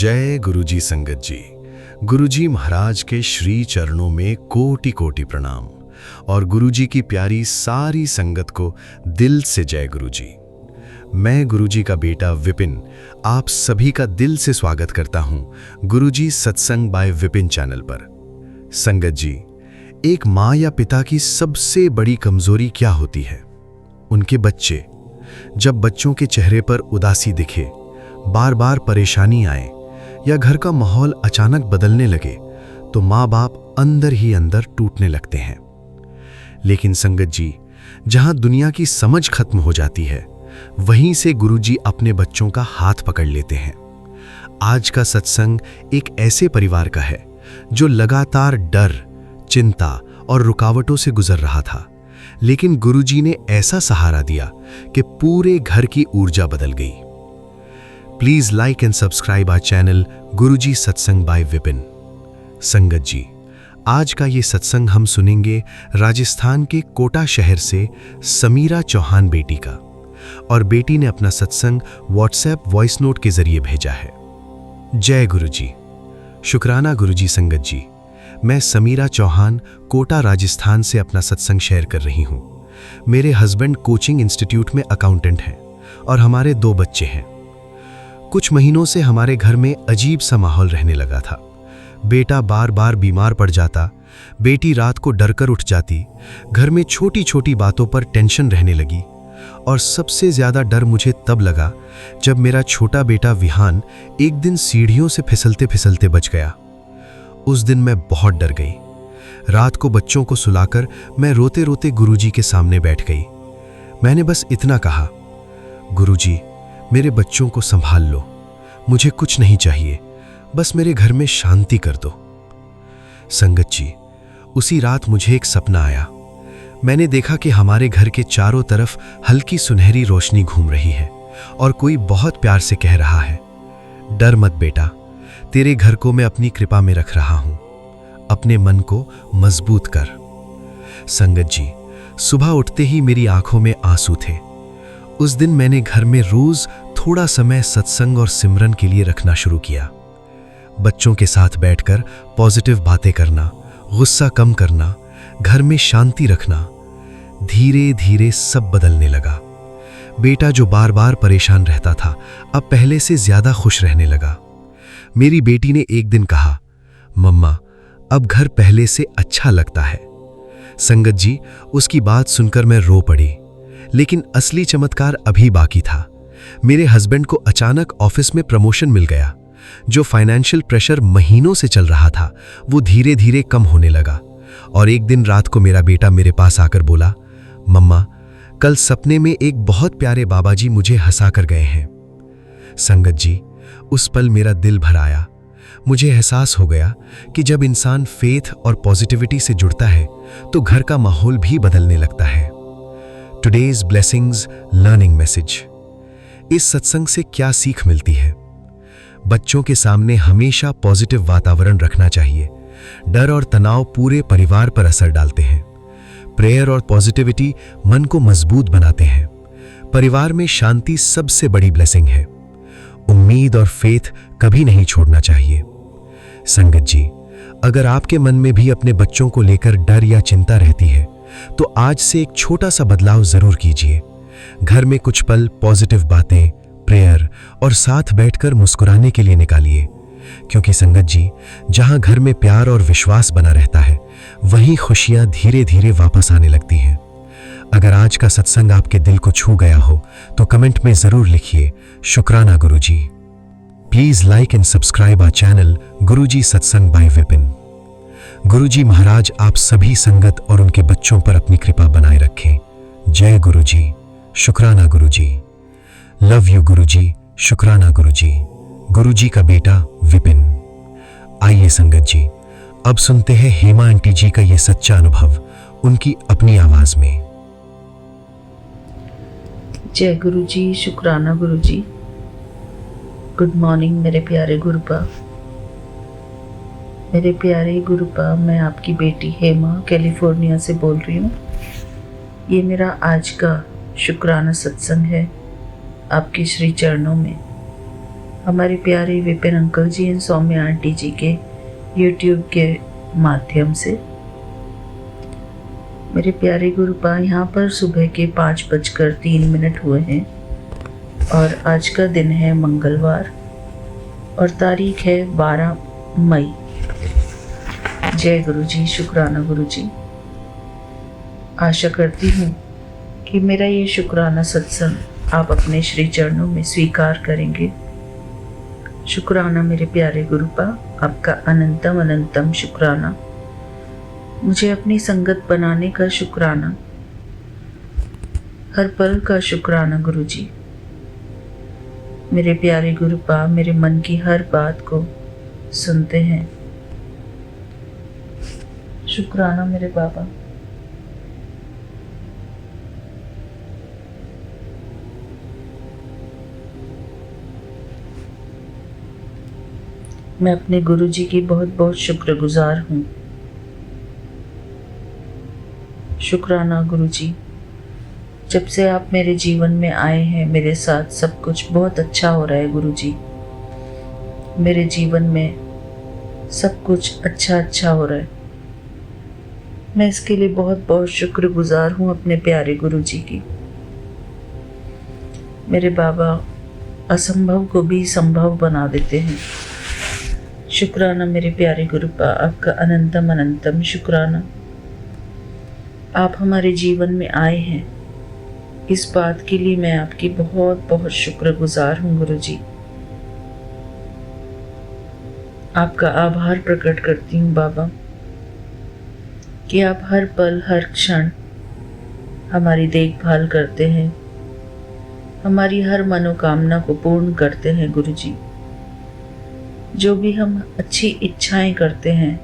जय गुरुजी संगत जी। गुरुजी महाराज के श्री चरणों में कोटि कोटि प्रणाम और गुरुजी की प्यारी सारी संगत को दिल से जय गुरुजी। मैं गुरुजी का बेटा विपिन आप सभी का दिल से स्वागत करता हूं गुरुजी सत्संग बाय विपिन चैनल पर। संगत जी, एक माँ या पिता की सबसे बड़ी कमजोरी क्या होती है? उनके बच्चे। जब बच्चों के चेहरे पर उदासी दिखे, बार बार परेशानी आए या घर का माहौल अचानक बदलने लगे तो माँ बाप अंदर ही अंदर टूटने लगते हैं। लेकिन संगत जी, जहां दुनिया की समझ खत्म हो जाती है, वहीं से गुरुजी अपने बच्चों का हाथ पकड़ लेते हैं। आज का सत्संग एक ऐसे परिवार का है जो लगातार डर, चिंता और रुकावटों से गुजर रहा था, लेकिन गुरुजी ने ऐसा सहारा दिया कि पूरे घर की ऊर्जा बदल गई। Please like and subscribe our channel Guruji Satsang by Vipin. संगत जी, आज का ये सत्संग हम सुनेंगे राजस्थान के कोटा शहर से समीरा चौहान बेटी का, और बेटी ने अपना सत्संग व्हाट्सएप वॉइस नोट के जरिए भेजा है। जय गुरुजी। शुक्राना गुरुजी। संगत जी, मैं समीरा चौहान कोटा राजस्थान से अपना सत्संग शेयर कर रही हूँ। मेरे हस्बैंड कोचिंग इंस्टीट्यूट में अकाउंटेंट हैं और हमारे 2 बच्चे हैं। कुछ महीनों से हमारे घर में अजीब सा माहौल रहने लगा था। बेटा बार बार बीमार पड़ जाता, बेटी रात को डरकर उठ जाती, घर में छोटी छोटी बातों पर टेंशन रहने लगी, और सबसे ज्यादा डर मुझे तब लगा जब मेरा छोटा बेटा विहान एक दिन सीढ़ियों से फिसलते फिसलते बच गया। उस दिन मैं बहुत डर गई। रात को बच्चों को सुलाकर मैं रोते रोते गुरुजी के सामने बैठ गई। मैंने बस इतना कहा, गुरुजी, मेरे बच्चों को संभाल लो, मुझे कुछ नहीं चाहिए, बस मेरे घर में शांति कर दो। संगत जी, उसी रात मुझे एक सपना आया। मैंने देखा कि हमारे घर के चारों तरफ हल्की सुनहरी रोशनी घूम रही है और कोई बहुत प्यार से कह रहा है, डर मत बेटा, तेरे घर को मैं अपनी कृपा में रख रहा हूं, अपने मन को मजबूत कर। संगत जी, सुबह उठते ही मेरी आंखों में आंसू थे। उस दिन मैंने घर में रोज थोड़ा समय सत्संग और सिमरन के लिए रखना शुरू किया। बच्चों के साथ बैठकर पॉजिटिव बातें करना, गुस्सा कम करना, घर में शांति रखना। धीरे धीरे सब बदलने लगा। बेटा जो बार बार परेशान रहता था, अब पहले से ज्यादा खुश रहने लगा। मेरी बेटी ने एक दिन कहा, मम्मा, अब घर पहले से अच्छा लगता है। संगत जी, उसकी बात सुनकर मैं रो पड़ी। लेकिन असली चमत्कार अभी बाकी था। मेरे हस्बैंड को अचानक ऑफिस में प्रमोशन मिल गया। जो फाइनेंशियल प्रेशर महीनों से चल रहा था, वो धीरे धीरे कम होने लगा। और एक दिन रात को मेरा बेटा मेरे पास आकर बोला, मम्मा, कल सपने में एक बहुत प्यारे बाबा जी मुझे हंसा कर गए हैं। संगत जी, उस पल मेरा दिल भर आया। मुझे एहसास हो गया कि जब इंसान फेथ और पॉजिटिविटी से जुड़ता है तो घर का माहौल भी बदलने लगता है। Today's blessings learning message. इस सत्संग से क्या सीख मिलती है? बच्चों के सामने हमेशा पॉजिटिव वातावरण रखना चाहिए। डर और तनाव पूरे परिवार पर असर डालते हैं। प्रेयर और पॉजिटिविटी मन को मजबूत बनाते हैं। परिवार में शांति सबसे बड़ी ब्लेसिंग है। उम्मीद और फेथ कभी नहीं छोड़ना चाहिए। संगत जी, अगर आपके मन में भी अपने बच्चों को लेकर डर या चिंता रहती है तो आज से एक छोटा सा बदलाव जरूर कीजिए। घर में कुछ पल पॉजिटिव बातें, प्रेयर और साथ बैठकर मुस्कुराने के लिए निकालिए, क्योंकि संगत जी, जहां घर में प्यार और विश्वास बना रहता है, वहीं खुशियां धीरे धीरे वापस आने लगती हैं। अगर आज का सत्संग आपके दिल को छू गया हो तो कमेंट में जरूर लिखिए, शुक्राना Guruji. Please like and subscribe our channel Guruji Satsang by Vipin. गुरुजी महाराज आप सभी संगत और उनके बच्चों पर अपनी कृपा बनाए रखें। जय गुरुजी। शुक्राना गुरुजी। लव यू गुरुजी। शुक्राना गुरुजी। गुरुजी का बेटा विपिन। आइए संगत जी, अब सुनते हैं हेमा आंटी जी का ये सच्चा अनुभव उनकी अपनी आवाज में। जय गुरुजी। शुक्राना गुरुजी। गुड मॉर्निंग मेरे प्यारे गुरुपा। मेरे प्यारे गुरुपा, मैं आपकी बेटी हेमा कैलिफोर्निया से बोल रही हूँ। ये मेरा आज का शुक्राना सत्संग है आपके श्री चरणों में। हमारे प्यारे Vipin uncle ji and Saumya aunty ji के YouTube के माध्यम से। मेरे प्यारे गुरुपा, यहाँ पर सुबह के 5:03 हुए हैं और आज का दिन है मंगलवार और तारीख है 12 मई। जय गुरु जी, शुक्राना गुरु जी। आशा करती हूँ कि मेरा ये शुक्राना सत्संग आप अपने श्री चरणों में स्वीकार करेंगे। शुक्राना मेरे प्यारे गुरुपा, आपका अनंतम अनंतम शुक्राना। मुझे अपनी संगत बनाने का शुक्राना, हर पल का शुक्राना गुरु जी। मेरे प्यारे गुरुपा मेरे मन की हर बात को सुनते हैं। शुक्राना मेरे बाबा। मैं अपने गुरु जी की बहुत बहुत शुक्रगुजार हूँ। शुक्राना गुरु जी, जब से आप मेरे जीवन में आए हैं मेरे साथ सब कुछ बहुत अच्छा हो रहा है गुरु जी। मेरे जीवन में सब कुछ अच्छा हो रहा है। मैं इसके लिए बहुत बहुत शुक्रगुजार हूँ अपने प्यारे गुरु जी की। मेरे बाबा असंभव को भी संभव बना देते हैं। शुक्राना मेरे प्यारे गुरुपा, आपका अनंतम अनंतम शुक्राना। आप हमारे जीवन में आए हैं, इस बात के लिए मैं आपकी बहुत बहुत शुक्रगुजार हूँ गुरु जी। आपका आभार प्रकट करती हूँ बाबा कि आप हर पल हर क्षण हमारी देखभाल करते हैं, हमारी हर मनोकामना को पूर्ण करते हैं गुरु जी। जो भी हम अच्छी इच्छाएं करते हैं,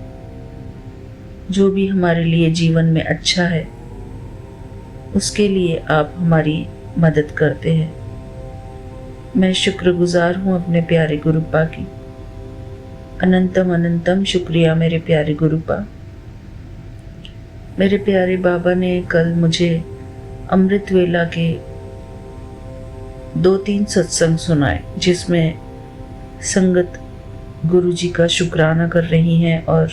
जो भी हमारे लिए जीवन में अच्छा है, उसके लिए आप हमारी मदद करते हैं। मैं शुक्रगुजार हूँ अपने प्यारे गुरुपा की। अनंतम अनंतम शुक्रिया मेरे प्यारे गुरुपा। मेरे प्यारे बाबा ने कल मुझे अमृत वेला के 2-3 सत्संग सुनाए, जिसमें संगत गुरु जी का शुक्राना कर रही हैं और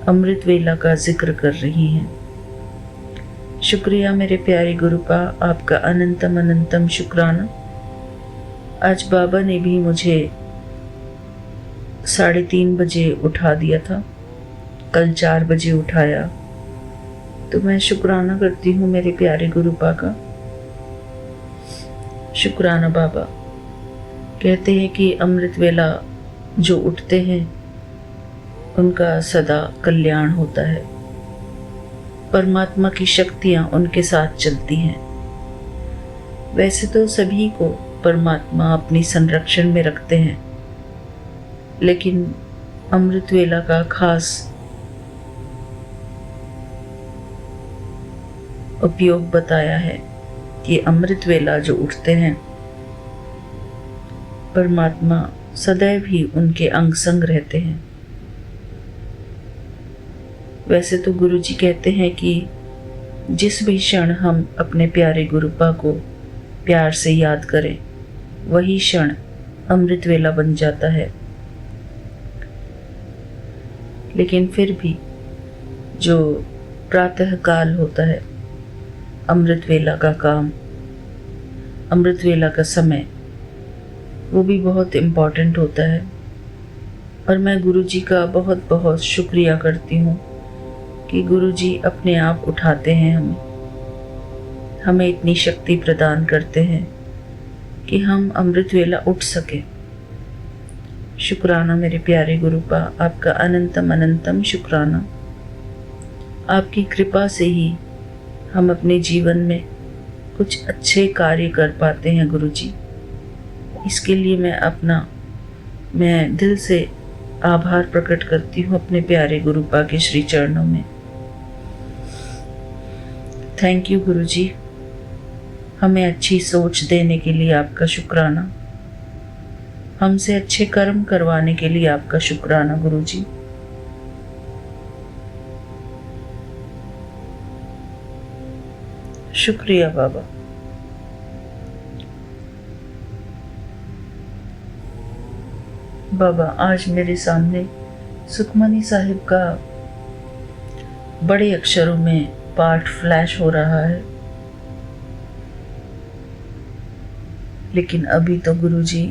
अमृत वेला का जिक्र कर रही हैं। शुक्रिया मेरे प्यारे गुरुपा, आपका अनंतम अनंतम शुक्राना। आज बाबा ने भी मुझे 3:30 बजे उठा दिया था, कल 4 बजे उठाया, तो मैं शुक्राना करती हूँ मेरे प्यारे गुरुपा का। शुक्राना बाबा। कहते हैं कि अमृत वेला जो उठते हैं उनका सदा कल्याण होता है, परमात्मा की शक्तियाँ उनके साथ चलती हैं। वैसे तो सभी को परमात्मा अपनी संरक्षण में रखते हैं, लेकिन अमृत वेला का खास उपयोग बताया है कि अमृत वेला जो उठते हैं, परमात्मा सदैव ही उनके अंग संग रहते हैं। वैसे तो गुरु जी कहते हैं कि जिस भी क्षण हम अपने प्यारे गुरुपा को प्यार से याद करें, वही क्षण अमृत वेला बन जाता है। लेकिन फिर भी जो प्रातः काल होता है, अमृत वेला का काम, अमृत वेला का समय, वो भी बहुत इम्पॉर्टेंट होता है। और मैं गुरु जी का बहुत बहुत शुक्रिया करती हूँ कि गुरु जी अपने आप उठाते हैं हमें इतनी शक्ति प्रदान करते हैं कि हम अमृत वेला उठ सके। शुक्राना मेरे प्यारे गुरुपा, आपका अनंतम अनंतम शुक्राना। आपकी कृपा से ही हम अपने जीवन में कुछ अच्छे कार्य कर पाते हैं गुरु जी। इसके लिए मैं दिल से आभार प्रकट करती हूँ अपने प्यारे गुरुपा के श्री चरणों में। थैंक यू गुरु जी। हमें अच्छी सोच देने के लिए आपका शुक्राना, हमसे अच्छे कर्म करवाने के लिए आपका शुक्राना गुरु जी। शुक्रिया बाबा। बाबा, आज मेरे सामने सुखमनी साहिब का बड़े अक्षरों में पाठ फ्लैश हो रहा है, लेकिन अभी तो गुरुजी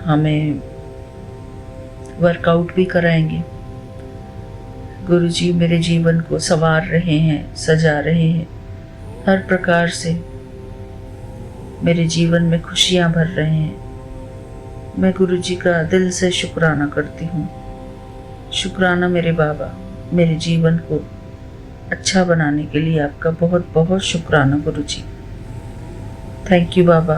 हमें वर्कआउट भी कराएंगे। गुरुजी मेरे जीवन को संवार रहे हैं, सजा रहे हैं, हर प्रकार से मेरे जीवन में खुशियां भर रहे हैं। मैं गुरुजी का दिल से शुक्राना करती हूँ। शुक्राना मेरे बाबा, मेरे जीवन को अच्छा बनाने के लिए आपका बहुत बहुत शुक्राना गुरुजी। थैंक यू बाबा।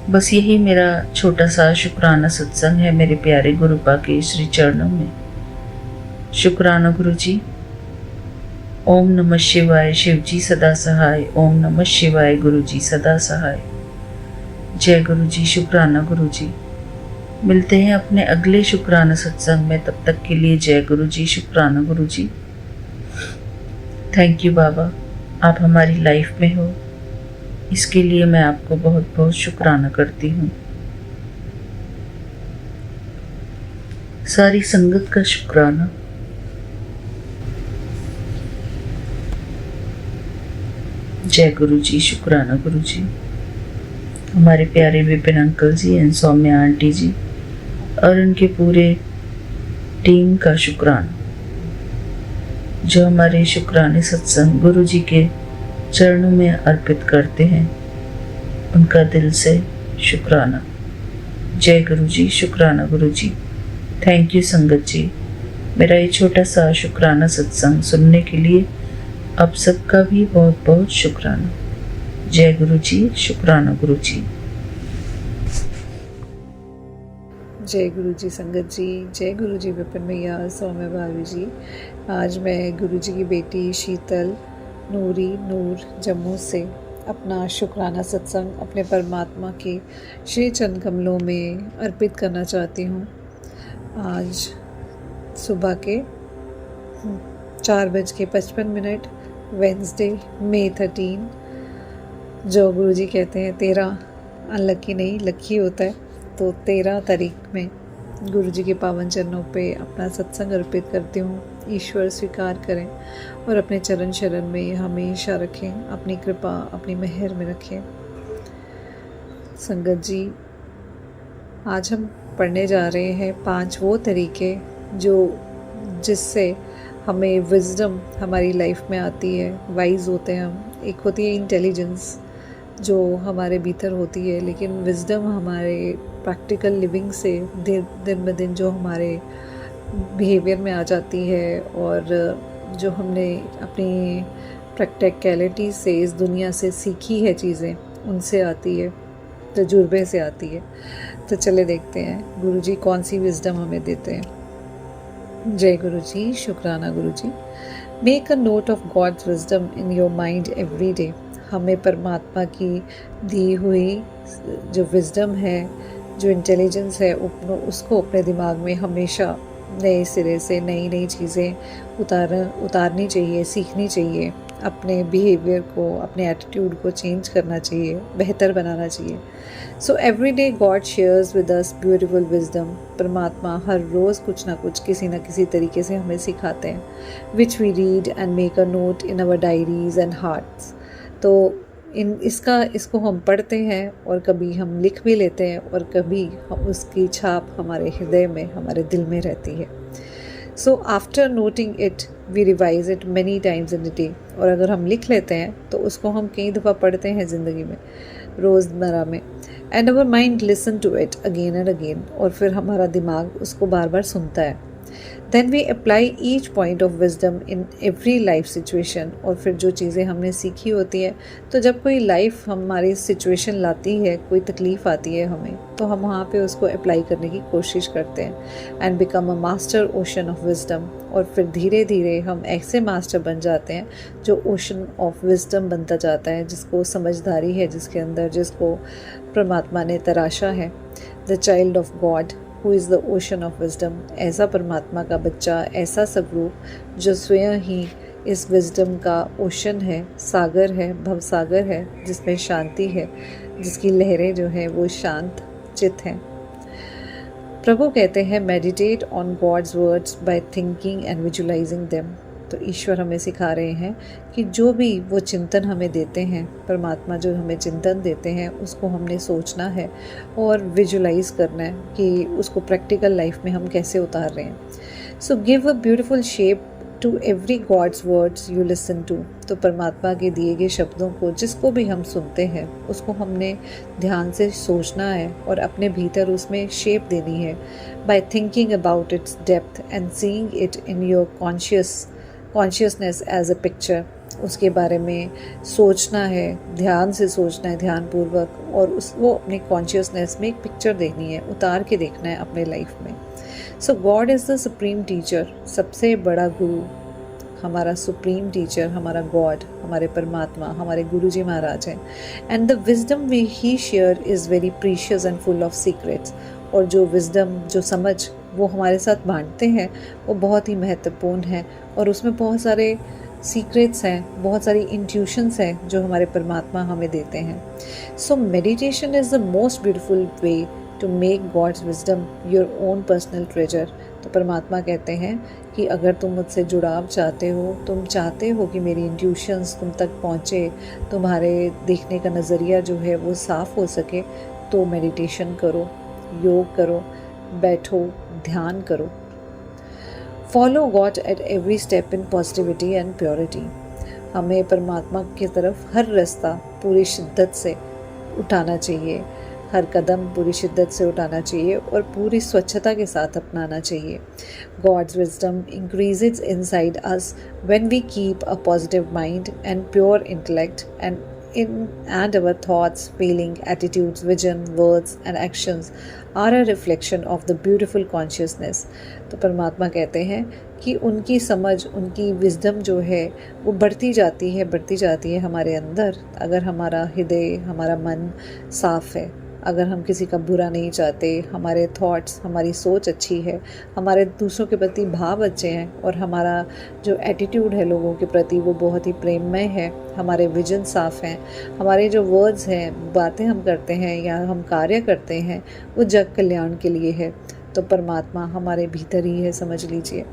बस यही मेरा छोटा सा शुक्राना सत्संग है मेरे प्यारे गुरुपा के श्री चरणों में। शुक्राना गुरुजी। ओम नमः शिवाय, शिवजी सदा सहाय। ओम नमः शिवाय, गुरुजी सदा सहाय। जय गुरुजी। शुक्राना गुरुजी। मिलते हैं अपने अगले शुक्राना सत्संग में, तब तक के लिए जय गुरुजी। शुक्राना गुरुजी। थैंक यू बाबा, आप हमारी लाइफ में हो, इसके लिए मैं आपको बहुत बहुत शुक्राना करती हूँ। सारी संगत का शुक्राना। जय गुरुजी। शुक्राना गुरुजी। हमारे प्यारे Vipin uncle ji and Saumya aunty ji और उनके पूरे टीम का शुक्राना, जो हमारे शुक्राने सत्संग गुरुजी के चरणों में अर्पित करते हैं, उनका दिल से शुक्राना। जय गुरुजी। शुक्राना गुरुजी। थैंक यू संगत जी, मेरा ये छोटा सा शुक्राना सत्संग सुनने के लिए आप सबका भी बहुत बहुत शुक्राना। जय गुरुजी। शुक्राना गुरुजी। जय गुरुजी संगत जी, जय गुरुजी विपिन भैया, सौम्य भाभी जी। आज मैं गुरुजी की बेटी शीतल नूरी नूर जम्मू से अपना शुक्राना सत्संग अपने परमात्मा के श्री चरण कमलों में अर्पित करना चाहती हूँ। आज सुबह के 4:55 वेंसडे मई 13, जो गुरुजी कहते हैं 13 अनलकी नहीं लकी होता है, तो 13 तारीख में गुरुजी के पावन चरणों पे अपना सत्संग अर्पित करती हूँ। ईश्वर स्वीकार करें और अपने चरण शरण में हमेशा रखें, अपनी कृपा अपनी मेहर में रखें। संगत जी, आज हम पढ़ने जा रहे हैं 5 वो तरीके जिससे हमें विजडम हमारी लाइफ में आती है, वाइज होते हैं हम। एक होती है इंटेलिजेंस जो हमारे भीतर होती है, लेकिन विजडम हमारे प्रैक्टिकल लिविंग से दिन ब दिन जो हमारे बिहेवियर में आ जाती है और जो हमने अपनी प्रैक्टिकलिटी से इस दुनिया से सीखी है चीज़ें, उनसे आती है, तजुर्बे से आती है। तो चले देखते हैं गुरुजी कौन सी विजडम हमें देते हैं। जय गुरुजी। शुक्राना Guruji. Make a note of god's wisdom in your mind every day. हमें परमात्मा की दी हुई जो विजडम है, जो इंटेलिजेंस है, उसको अपने दिमाग में हमेशा नए सिरे से नई नई चीज़ें उतारनी चाहिए, सीखनी चाहिए। अपने बिहेवियर को, अपने एटीट्यूड को चेंज करना चाहिए, बेहतर बनाना चाहिए। So every day God shares with us beautiful wisdom. परमात्मा हर रोज़ कुछ ना कुछ किसी न किसी तरीके से हमें सिखाते हैं, which we read and make a note in our diaries and hearts. तो इसको हम पढ़ते हैं और कभी हम लिख भी लेते हैं और कभी हम उसकी छाप हमारे हृदय में, हमारे दिल में रहती है। So after noting it we revise it many times in the day. और अगर हम लिख लेते हैं तो उसको हम कई दफ़ा पढ़ते हैं ज़िंदगी में, रोज़मर्रा में। And our mind listen to it again and again, और फिर हमारा दिमाग उसको बार बार सुनता है। Then we apply each point of wisdom in every life situation. और फिर जो चीज़ें हमने सीखी होती हैं, तो जब कोई लाइफ हमारी सिचुएशन लाती है, कोई तकलीफ़ आती है हमें, तो हम वहाँ पे उसको अप्लाई करने की कोशिश करते हैं and become a master ocean of wisdom. और फिर धीरे धीरे हम ऐसे मास्टर बन जाते हैं जो ओशन ऑफ विजडम बनता जाता है, जिसको समझदारी है जिसके अंदर, जिसको परमात्मा ने तराशा है। The child of God who is the ocean of wisdom. ऐसा परमात्मा का बच्चा, ऐसा स्वरूप जो स्वयं ही इस विजडम का ओशन है, सागर है, भवसागर है, जिसमें शांति है, जिसकी लहरें जो हैं वो शांत चित हैं। प्रभु कहते हैं meditate on God's words by thinking and visualising them. तो ईश्वर हमें सिखा रहे हैं कि जो भी वो चिंतन हमें देते हैं, परमात्मा जो हमें चिंतन देते हैं, उसको हमने सोचना है और विजुलाइज करना है कि उसको प्रैक्टिकल लाइफ में हम कैसे उतार रहे हैं। So give a beautiful shape to every God's words you listen to. तो परमात्मा के दिए गए शब्दों को, जिसको भी हम सुनते हैं, उसको हमने ध्यान से सोचना है और अपने भीतर उसमें शेप देनी है by thinking about its depth and seeing it in your consciousness as a picture. उसके बारे में सोचना है, ध्यान से सोचना है, ध्यानपूर्वक, और वो अपनी कॉन्शियसनेस में एक पिक्चर देखनी है, उतार के देखना है अपने लाइफ में। So God is the supreme teacher. सबसे बड़ा गुरु हमारा सुप्रीम टीचर, हमारा गॉड, हमारे परमात्मा, हमारे गुरुजी महाराज हैं। And the wisdom we he share is very precious and full of secrets. और जो विजडम, जो समझ वो हमारे साथ बांटते हैं, वो बहुत ही महत्वपूर्ण है और उसमें बहुत सारे सीक्रेट्स हैं, बहुत सारी इंट्यूशंस हैं जो हमारे परमात्मा हमें देते हैं। So meditation is the most beautiful way to make God's wisdom your own personal treasure. तो परमात्मा कहते हैं कि अगर तुम मुझसे जुड़ाव चाहते हो, तुम चाहते हो कि मेरी इंट्यूशंस तुम तक पहुँचे, तुम्हारे देखने का नज़रिया जो है वो साफ़ हो सके, तो मेडिटेशन करो, योग करो, बैठो, ध्यान करो। Follow God at every step in positivity and purity. हमें परमात्मा की तरफ हर रास्ता पूरी शिद्दत से उठाना चाहिए, हर कदम पूरी शिद्दत से उठाना चाहिए और पूरी स्वच्छता के साथ अपनाना चाहिए। God's wisdom increases inside us when we keep a positive mind and pure intellect and our thoughts, feeling, attitudes, vision, words and actions are a reflection of the beautiful consciousness। तो परमात्मा कहते हैं कि उनकी समझ, उनकी विजडम जो है वो बढ़ती जाती है हमारे अंदर, अगर हमारा हृदय, हमारा मन साफ है, अगर हम किसी का बुरा नहीं चाहते, हमारे थॉट्स, हमारी सोच अच्छी है, हमारे दूसरों के प्रति भाव अच्छे हैं और हमारा जो एटीट्यूड है लोगों के प्रति वो बहुत ही प्रेममय है, हमारे विजन साफ हैं, हमारे जो वर्ड्स हैं, बातें हम करते हैं या हम कार्य करते हैं, वो जग कल्याण के लिए है, तो परमात्मा हमारे भीतर ही है, समझ लीजिए।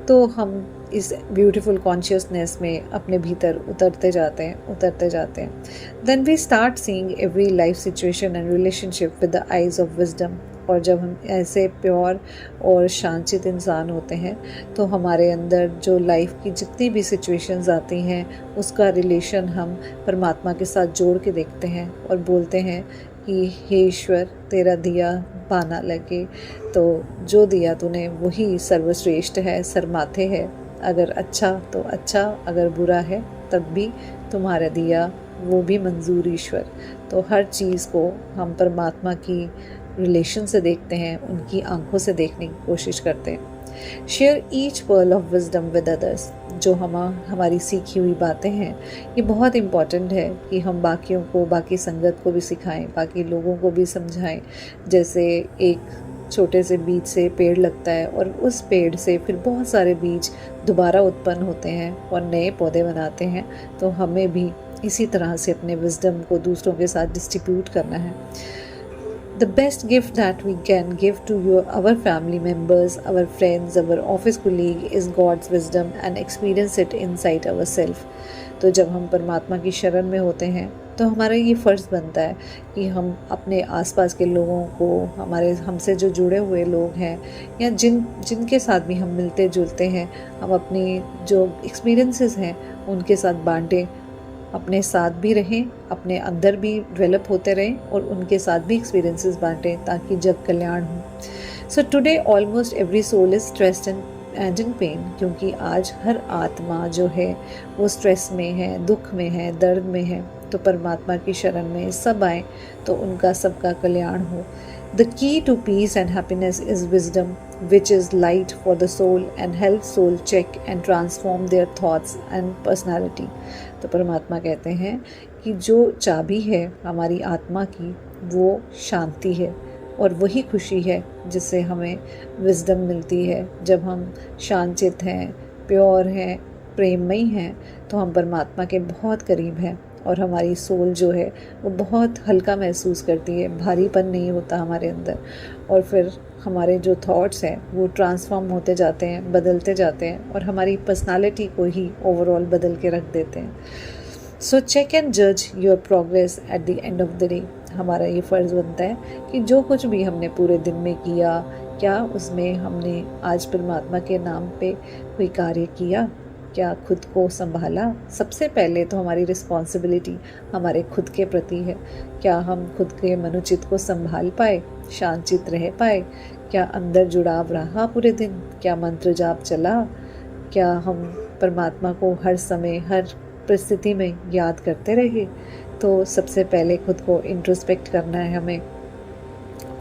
तो हम इस ब्यूटीफुल कॉन्शियसनेस में अपने भीतर उतरते जाते हैं। Then we start seeing every life situation and relationship with the eyes of wisdom. और जब हम ऐसे प्योर और शांतचित इंसान होते हैं तो हमारे अंदर जो लाइफ की जितनी भी सिचुएशंस आती हैं उसका रिलेशन हम परमात्मा के साथ जोड़ के देखते हैं और बोलते हैं कि हे ईश्वर, तेरा दिया पाना लगे, तो जो दिया तूने वही सर्वश्रेष्ठ है, सरमाथे है, अगर अच्छा तो अच्छा, अगर बुरा है तब भी तुम्हारा दिया वो भी मंजूर ईश्वर। तो हर चीज़ को हम परमात्मा की रिलेशन से देखते हैं, उनकी आंखों से देखने की कोशिश करते हैं। Share each pearl of wisdom with others. जो हमारी सीखी हुई बातें हैं, ये बहुत इम्पॉर्टेंट है कि हम बाकियों को, बाकी संगत को भी सिखाएं, बाकी लोगों को भी समझाएं। जैसे एक छोटे से बीज से पेड़ लगता है और उस पेड़ से फिर बहुत सारे बीज दोबारा उत्पन्न होते हैं और नए पौधे बनाते हैं, तो हमें भी इसी तरह से अपने विजडम को दूसरों के साथ डिस्ट्रीब्यूट करना है। The best gift that we can give to our family members, our friends, our office colleague is God's wisdom and experience it inside ourselves। तो जब हम परमात्मा की शरण में होते हैं तो हमारा ये फ़र्ज़ बनता है कि हम अपने आसपास के लोगों को, हमसे जो जुड़े हुए लोग हैं या जिनके साथ भी हम मिलते जुलते हैं, हम अपनी जो एक्सपीरियंसेस हैं उनके साथ बांटें, अपने साथ भी रहें, अपने अंदर भी डेवलप होते रहें और उनके साथ भी एक्सपीरियंसेस बांटें ताकि जग कल्याण हो। So today almost every soul is stressed and in pain. क्योंकि आज हर आत्मा जो है वो स्ट्रेस में है, दुख में है, दर्द में है, तो परमात्मा की शरण में सब आए तो उनका सबका कल्याण हो। The key to peace and happiness is wisdom, which is light for the soul and helps soul check and transform their thoughts and personality। तो परमात्मा कहते हैं कि जो चाबी है हमारी आत्मा की वो शांति है और वही खुशी है जिससे हमें विजडम मिलती है। जब हम शांतचित हैं, प्योर हैं, प्रेममयी हैं तो हम परमात्मा के बहुत करीब हैं और हमारी सोल जो है वो बहुत हल्का महसूस करती है, भारीपन नहीं होता हमारे अंदर। और फिर हमारे जो थॉट्स हैं वो ट्रांसफॉर्म होते जाते हैं, बदलते जाते हैं और हमारी पर्सनालिटी को ही ओवरऑल बदल के रख देते हैं। सो चेक एंड जज your progress at the end of the day. हमारा ये फ़र्ज़ बनता है कि जो कुछ भी हमने पूरे दिन में किया, क्या उसमें हमने आज परमात्मा के नाम पे कोई कार्य किया, क्या खुद को संभाला। सबसे पहले तो हमारी रिस्पॉन्सिबिलिटी हमारे खुद के प्रति है। क्या हम खुद के मनोचित को संभाल पाए, शांतचित रह पाए, क्या अंदर जुड़ाव रहा पूरे दिन, क्या मंत्र जाप चला, क्या हम परमात्मा को हर समय हर परिस्थिति में याद करते रहे। तो सबसे पहले खुद को इंट्रोस्पेक्ट करना है हमें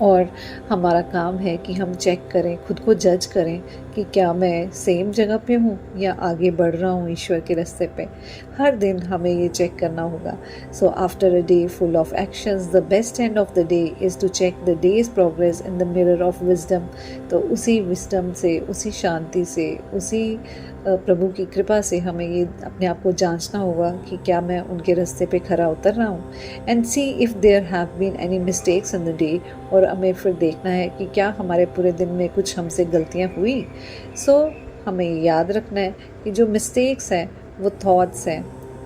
और हमारा काम है कि हम चेक करें, खुद को जज करें कि क्या मैं सेम जगह पे हूँ या आगे बढ़ रहा हूँ ईश्वर के रास्ते पे। हर दिन हमें ये चेक करना होगा। So after a day full of actions the best end of the day is to check the day's progress in the mirror of wisdom. तो उसी विजडम से, उसी शांति से, उसी प्रभु की कृपा से हमें ये अपने आप को जांचना होगा कि क्या मैं उनके रास्ते पे खरा उतर रहा हूँ। And see if there have been any mistakes in the day. और हमें फिर देखना है कि क्या हमारे पूरे दिन में कुछ हमसे गलतियाँ हुई। सो हमें याद रखना है कि जो मिस्टेक्स हैं वो थॉट्स हैं।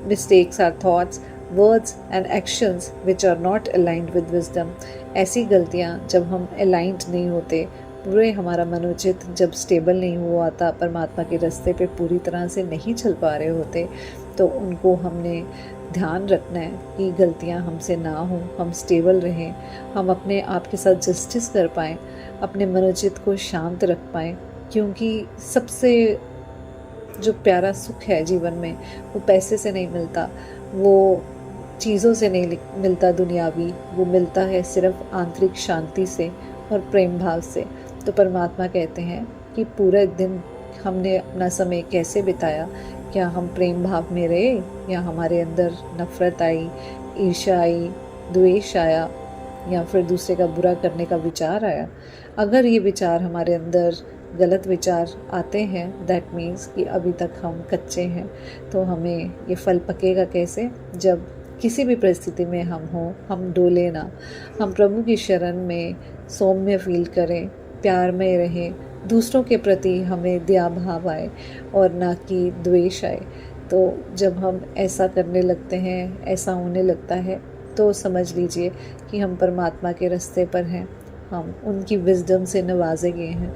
Mistakes are thoughts, words and actions which are not aligned with wisdom. ऐसी गलतियाँ जब हम अलाइंड नहीं होते, पूरे हमारा मनोचित जब स्टेबल नहीं हुआ आता, परमात्मा के रास्ते पे पूरी तरह से नहीं चल पा रहे होते, तो उनको हमने ध्यान रखना है कि गलतियां हमसे ना हो, हम स्टेबल रहें, हम अपने आप के साथ जस्टिस कर पाएँ, अपने मनोचित को शांत रख पाएँ। क्योंकि सबसे जो प्यारा सुख है जीवन में वो पैसे से नहीं मिलता, वो चीज़ों से नहीं मिलता दुनियावी, वो मिलता है सिर्फ आंतरिक शांति से और प्रेम भाव से। तो परमात्मा कहते हैं कि पूरा दिन हमने अपना समय कैसे बिताया, क्या हम प्रेम भाव में रहे या हमारे अंदर नफ़रत आई, ईर्ष्या आई, द्वेष आया या फिर दूसरे का बुरा करने का विचार आया। अगर ये विचार हमारे अंदर गलत विचार आते हैं, दैट मीन्स कि अभी तक हम कच्चे हैं। तो हमें ये फल पकेगा कैसे, जब किसी भी परिस्थिति में हम हों, हम डोले ना, हम प्रभु की शरण में सौम्य फील करें, प्यार में रहें, दूसरों के प्रति हमें दया भाव आए और ना कि द्वेष आए। तो जब हम ऐसा करने लगते हैं, ऐसा होने लगता है, तो समझ लीजिए कि हम परमात्मा के रास्ते पर हैं, हम उनकी विजडम से नवाजे गए हैं।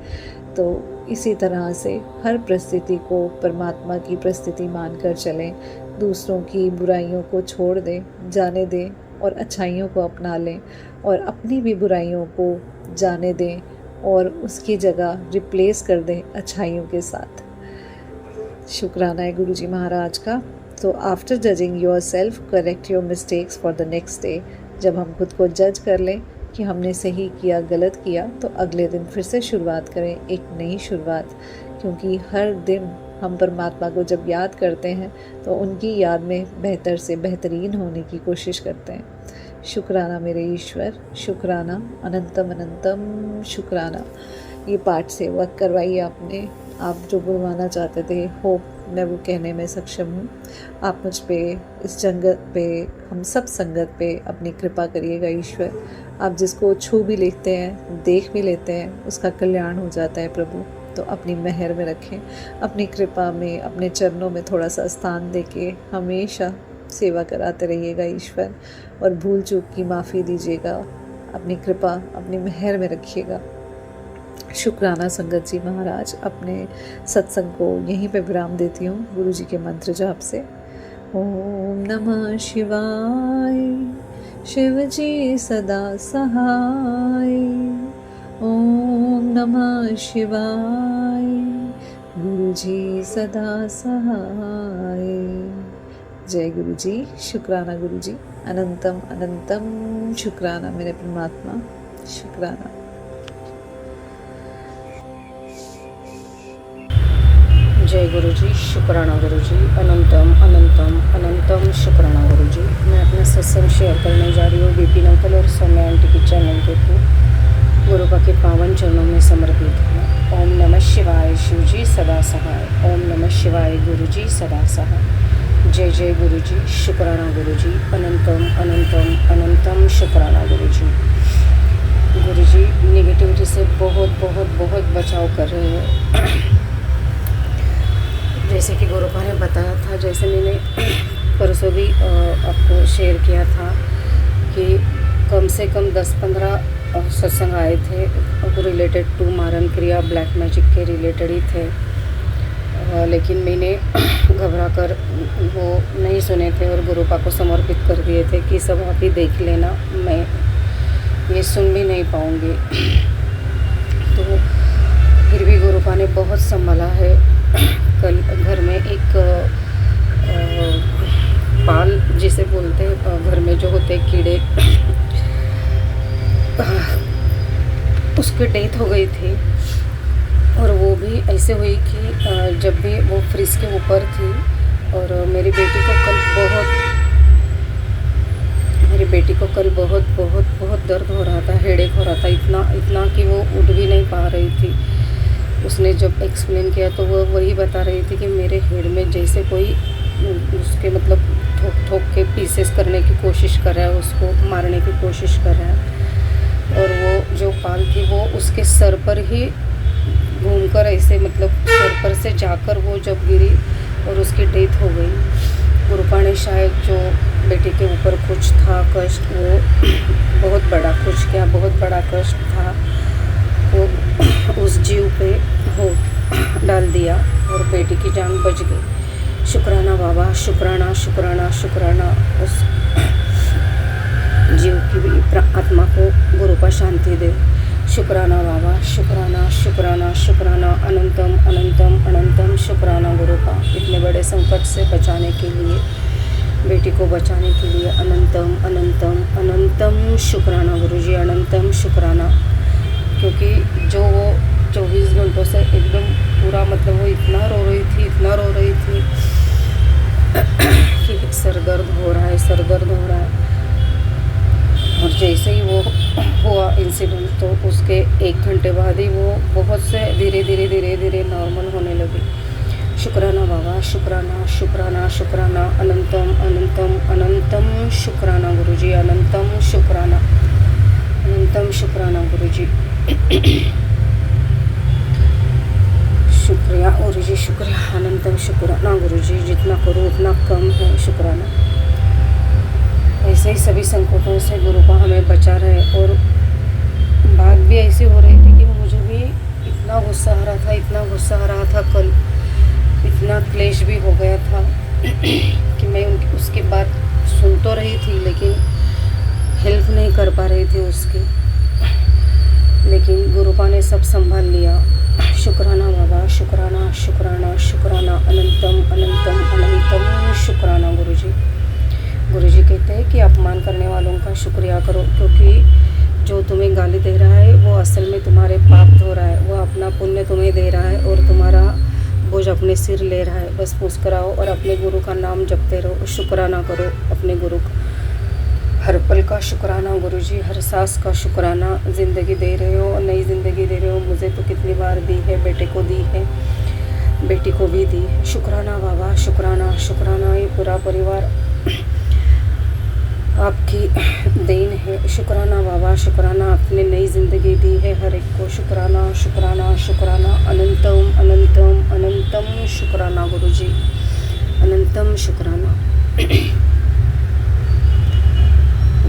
तो इसी तरह से हर परिस्थिति को परमात्मा की परिस्थिति मानकर चलें, दूसरों की बुराइयों को छोड़ दें, जाने दें और अच्छाइयों को अपना लें और अपनी भी बुराइयों को जाने दें और उसकी जगह रिप्लेस कर दें अच्छाइयों के साथ। शुक्राना है गुरुजी महाराज का। तो after judging your self, correct your mistakes for the next day. जब हम खुद को जज कर लें कि हमने सही किया, गलत किया, तो अगले दिन फिर से शुरुआत करें, एक नई शुरुआत। क्योंकि हर दिन हम परमात्मा को जब याद करते हैं तो उनकी याद में बेहतर से बेहतरीन होने की कोशिश करते हैं। शुक्राना मेरे ईश्वर, शुक्राना, अनंतम अनंतम शुक्राना। ये पाठ सेवा करवाई आपने, आप जो बुलवाना चाहते थे, होप मैं वो कहने में सक्षम हूँ। आप मुझ पे, इस जंगत पे, हम सब संगत पे अपनी कृपा करिएगा ईश्वर। आप जिसको छू भी लेते हैं, देख भी लेते हैं, उसका कल्याण हो जाता है प्रभु। तो अपनी मेहर में रखें, अपनी कृपा में, अपने चरणों में थोड़ा सा स्थान देके हमेशा सेवा कराते रहिएगा ईश्वर। और भूल चूक की माफ़ी दीजिएगा, अपनी कृपा, अपनी मेहर में रखिएगा। शुक्राना संगत जी महाराज। अपने सत्संग को यहीं पे विराम देती हूँ गुरु जी के मंत्र जाप से। ओम नमः शिवाय, शिव जी सदा सहाय। ओम नमः शिवाय, गुरु जी सदा सहाय। जय गुरु जी। शुक्राना गुरु जी, अनंतम अनंतम शुक्राना मेरे परमात्मा, शुक्राना। जय गुरु जी, शुक्राना गुरु जी, अनंतम अनंतम अनंतम शुक्राना गुरु जी। मैं अपना सत्संग शेयर करने जा रही हूँ विपिन अंकल और सौम्या आंटी के चैनल के थ्रू। गुरु का के पावन चरणों में समर्पित हूँ। ओम नमः शिवाय शिवजी सदा सहाय। ओम नमः शिवाय गुरुजी सदा सहाय। जय जय गुरुजी, शुक्राना गुरुजी, अनंतम अनंतम अनंतम शुक्राना गुरुजी। गुरुजी नेगेटिविटी से बहुत बहुत बहुत बचाव कर रहे हैं। जैसे कि गुरुपा ने बताया था, जैसे मैंने परसों भी आपको शेयर किया था कि कम से कम 10-15 सत्संग आए थे रिलेटेड टू मारण क्रिया, ब्लैक मैजिक के रिलेटेड ही थे, लेकिन मैंने घबरा कर वो नहीं सुने थे और गुरुपा को समर्पित कर दिए थे कि सब आप ही देख लेना, मैं ये सुन भी नहीं पाऊँगी। तो फिर भी गुरुपा ने बहुत संभाला है। कल घर में एक पाल जिसे बोलते हैं, घर में जो होते कीड़े, उसकी डेथ हो गई थी। और वो भी ऐसे हुई कि जब भी वो फ्रिज के ऊपर थी और मेरी बेटी को कल बहुत बहुत बहुत दर्द हो रहा था, हेडेक हो रहा था, इतना कि वो उठ भी नहीं पा रही थी। उसने जब एक्सप्लेन किया तो वो वही बता रही थी कि मेरे हेड में जैसे कोई उसके मतलब ठोक के पीसेस करने की कोशिश कर रहा है, उसको मारने की कोशिश कर रहा है। और वो जो पाल थी वो उसके सर पर ही घूमकर ऐसे मतलब सर पर से जाकर वो जब गिरी और उसकी डेथ हो गई। गुरुपा ने शायद जो बेटी के ऊपर कुछ था कष्ट, वो बहुत बड़ा कष्ट था, वो उस जीव पे हो डाल दिया और बेटी की जान बच गई। शुक्राना बाबा, शुक्राना शुक्राना शुक्राना। उस जीव की भी आत्मा को गुरुपा शांति दे। शुक्राना बाबा, शुक्राना शुक्राना शुक्राना, अनंतम अनंतम अनंतम शुक्राना गुरुपा, इतने बड़े संकट से बचाने के लिए, बेटी को बचाने के लिए अनंतम अनंतम अनंतम शुक्राना गुरुजी, अनंतम शुक्राना। क्योंकि जो वो 24 घंटों से एकदम पूरा मतलब वो इतना रो रही थी कि सर दर्द हो रहा है। और जैसे ही वो हुआ इंसिडेंट, तो उसके 1 घंटे बाद ही वो बहुत से धीरे धीरे नॉर्मल होने लगी। शुक्राना बाबा, शुक्राना शुक्राना शुक्राना, अनंतम अनंतम अनंतम शुक्राना गुरुजी, अनंतम शुक्राना गुरुजी। शुक्रिया गुरुजी, शुक्रिया, अनंतम शुक्राना गुरुजी। जितना करूँ उतना कम है, शुक्राना। ऐसे ही सभी संकटों से गुरुपा हमें बचा रहे। और बात भी ऐसी हो रही थी कि मुझे भी इतना गुस्सा आ रहा था कल, इतना क्लेश भी हो गया था कि मैं उसकी बात सुन तो रही थी लेकिन हेल्प नहीं कर पा रही थी उसकी। लेकिन गुरुपा ने सब संभाल लिया। शुक्राना बाबा, शुक्राना शुक्राना शुक्राना, अनंतम अनंतम अनंतम शुक्राना गुरुजी। गुरुजी कहते हैं कि अपमान करने वालों का शुक्रिया करो, क्योंकि जो तुम्हें गाली दे रहा है वो असल में तुम्हारे पाप धो रहा है, वो अपना पुण्य तुम्हें दे रहा है और तुम्हारा बोझ अपने सिर ले रहा है। बस मुस्कुराओ और अपने गुरु का नाम जपते रहो, शुक्राना करो अपने गुरु का। हर पल का शुक्राना गुरुजी, हर सांस का शुक्राना। ज़िंदगी दे रहे हो, नई ज़िंदगी दे रहे हो, मुझे तो कितनी बार दी है, बेटे को दी है, बेटी को भी दी। शुक्राना बाबा, शुक्राना शुक्राना। ये पूरा परिवार आपकी देन है। शुक्राना बाबा, शुक्राना, आपने नई ज़िंदगी दी है हर एक को। शुक्राना शुक्राना शुक्राना, अनंतम अनंतम अनंतम शुक्राना गुरुजी, अनंतम शुक्राना।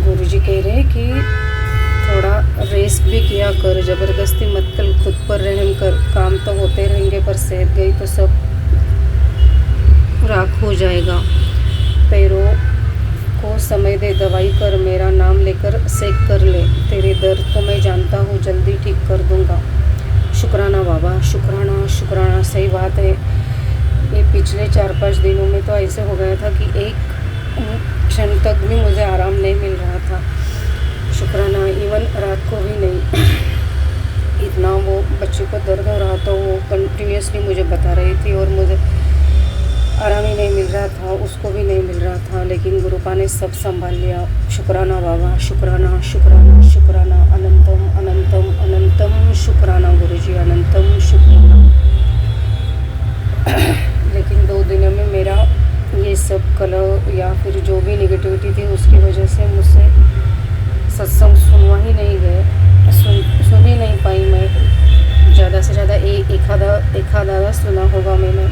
गुरुजी कह रहे हैं कि थोड़ा रेस्ट भी किया कर, ज़बरदस्ती मत कर, खुद पर रहम कर। काम तो होते रहेंगे पर सेहत गई तो सब राख हो जाएगा। पैरों को समय दे, दवाई कर, मेरा नाम लेकर सेक कर ले। तेरे दर्द को मैं जानता हूँ, जल्दी ठीक कर दूँगा। शुक्राना बाबा, शुक्राना शुक्राना। सही बात है, ये पिछले 4-5 दिनों में तो ऐसे हो गया था कि एक क्षण तक भी मुझे आराम नहीं मिल रहा था। शुक्राना, इवन रात को भी नहीं। इतना वो बच्चे को दर्द हो रहा था, वो कंटिन्यूसली मुझे बता रही थी और मुझे आराम ही नहीं मिल रहा था, उसको भी नहीं मिल रहा था। लेकिन गुरु गुरुपा ने सब संभाल लिया। शुक्राना बाबा, शुक्राना शुक्राना शुक्राना, अनंतम अनंतम अनंतम शुक्राना गुरुजी, अनंतम शुक्राना। लेकिन 2 दिनों में मेरा ये सब कलह या फिर जो भी निगेटिविटी थी उसकी वजह से मुझसे सत्संग सुनवा ही नहीं गए, सुन ही नहीं पाई मैं। ज़्यादा से ज़्यादा एक आधा सुना होगा मैंने।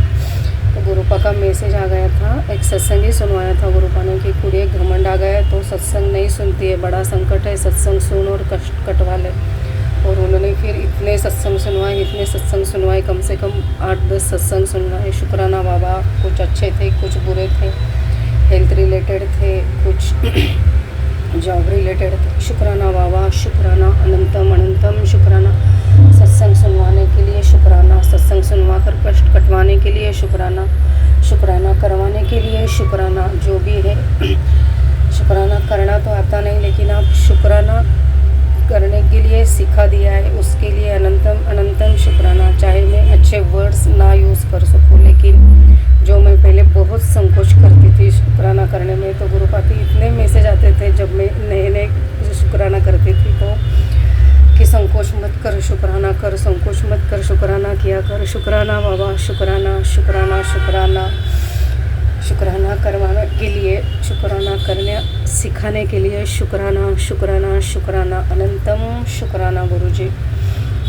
तो गुरुपा का मैसेज आ गया था, एक सत्संग ही सुनवाया था गुरुपा ने कि कुड़िए घमंड आ गया तो सत्संग नहीं सुनती है, बड़ा संकट है, सत्संग सुन और कष्ट कटवा ले। और उन्होंने फिर इतने सत्संग सुनवाए, कम से कम 8-10 सत्संग सुनवाए। शुक्राना बाबा, कुछ अच्छे थे, कुछ बुरे थे, हेल्थ रिलेटेड थे, कुछ जॉब रिलेटेड थे। शुक्राना बाबा, शुक्राना, अनंतम अनंतम शुक्राना। सत्संग सुनवाने के लिए शुक्राना, सत्संग सुनवा कर कष्ट कटवाने के लिए शुक्राना, शुक्राना करवाने के लिए शुक्राना। जो भी है शुक्राना करना तो आता नहीं, लेकिन आप शुक्राना करने के लिए सिखा दिया है, उसके लिए अनंतम अनंतम शुक्राना। चाहे मैं अच्छे वर्ड्स ना यूज़ कर सकूं, लेकिन जो मैं पहले बहुत संकोच करती थी शुक्राना करने में, तो गुरुपा के इतने मैसेज आते थे जब मैं नए शुक्राना करती थी तो कि संकोच मत कर, शुक्राना कर, संकोच मत कर, शुक्राना किया कर। शुक्राना बाबा, शुक्राना शुक्राना शुक्राना। शुक्राना करवाने के लिए, शुक्राना करने सिखाने के लिए शुक्राना शुक्राना शुक्राना, अनंतम शुक्राना गुरुजी।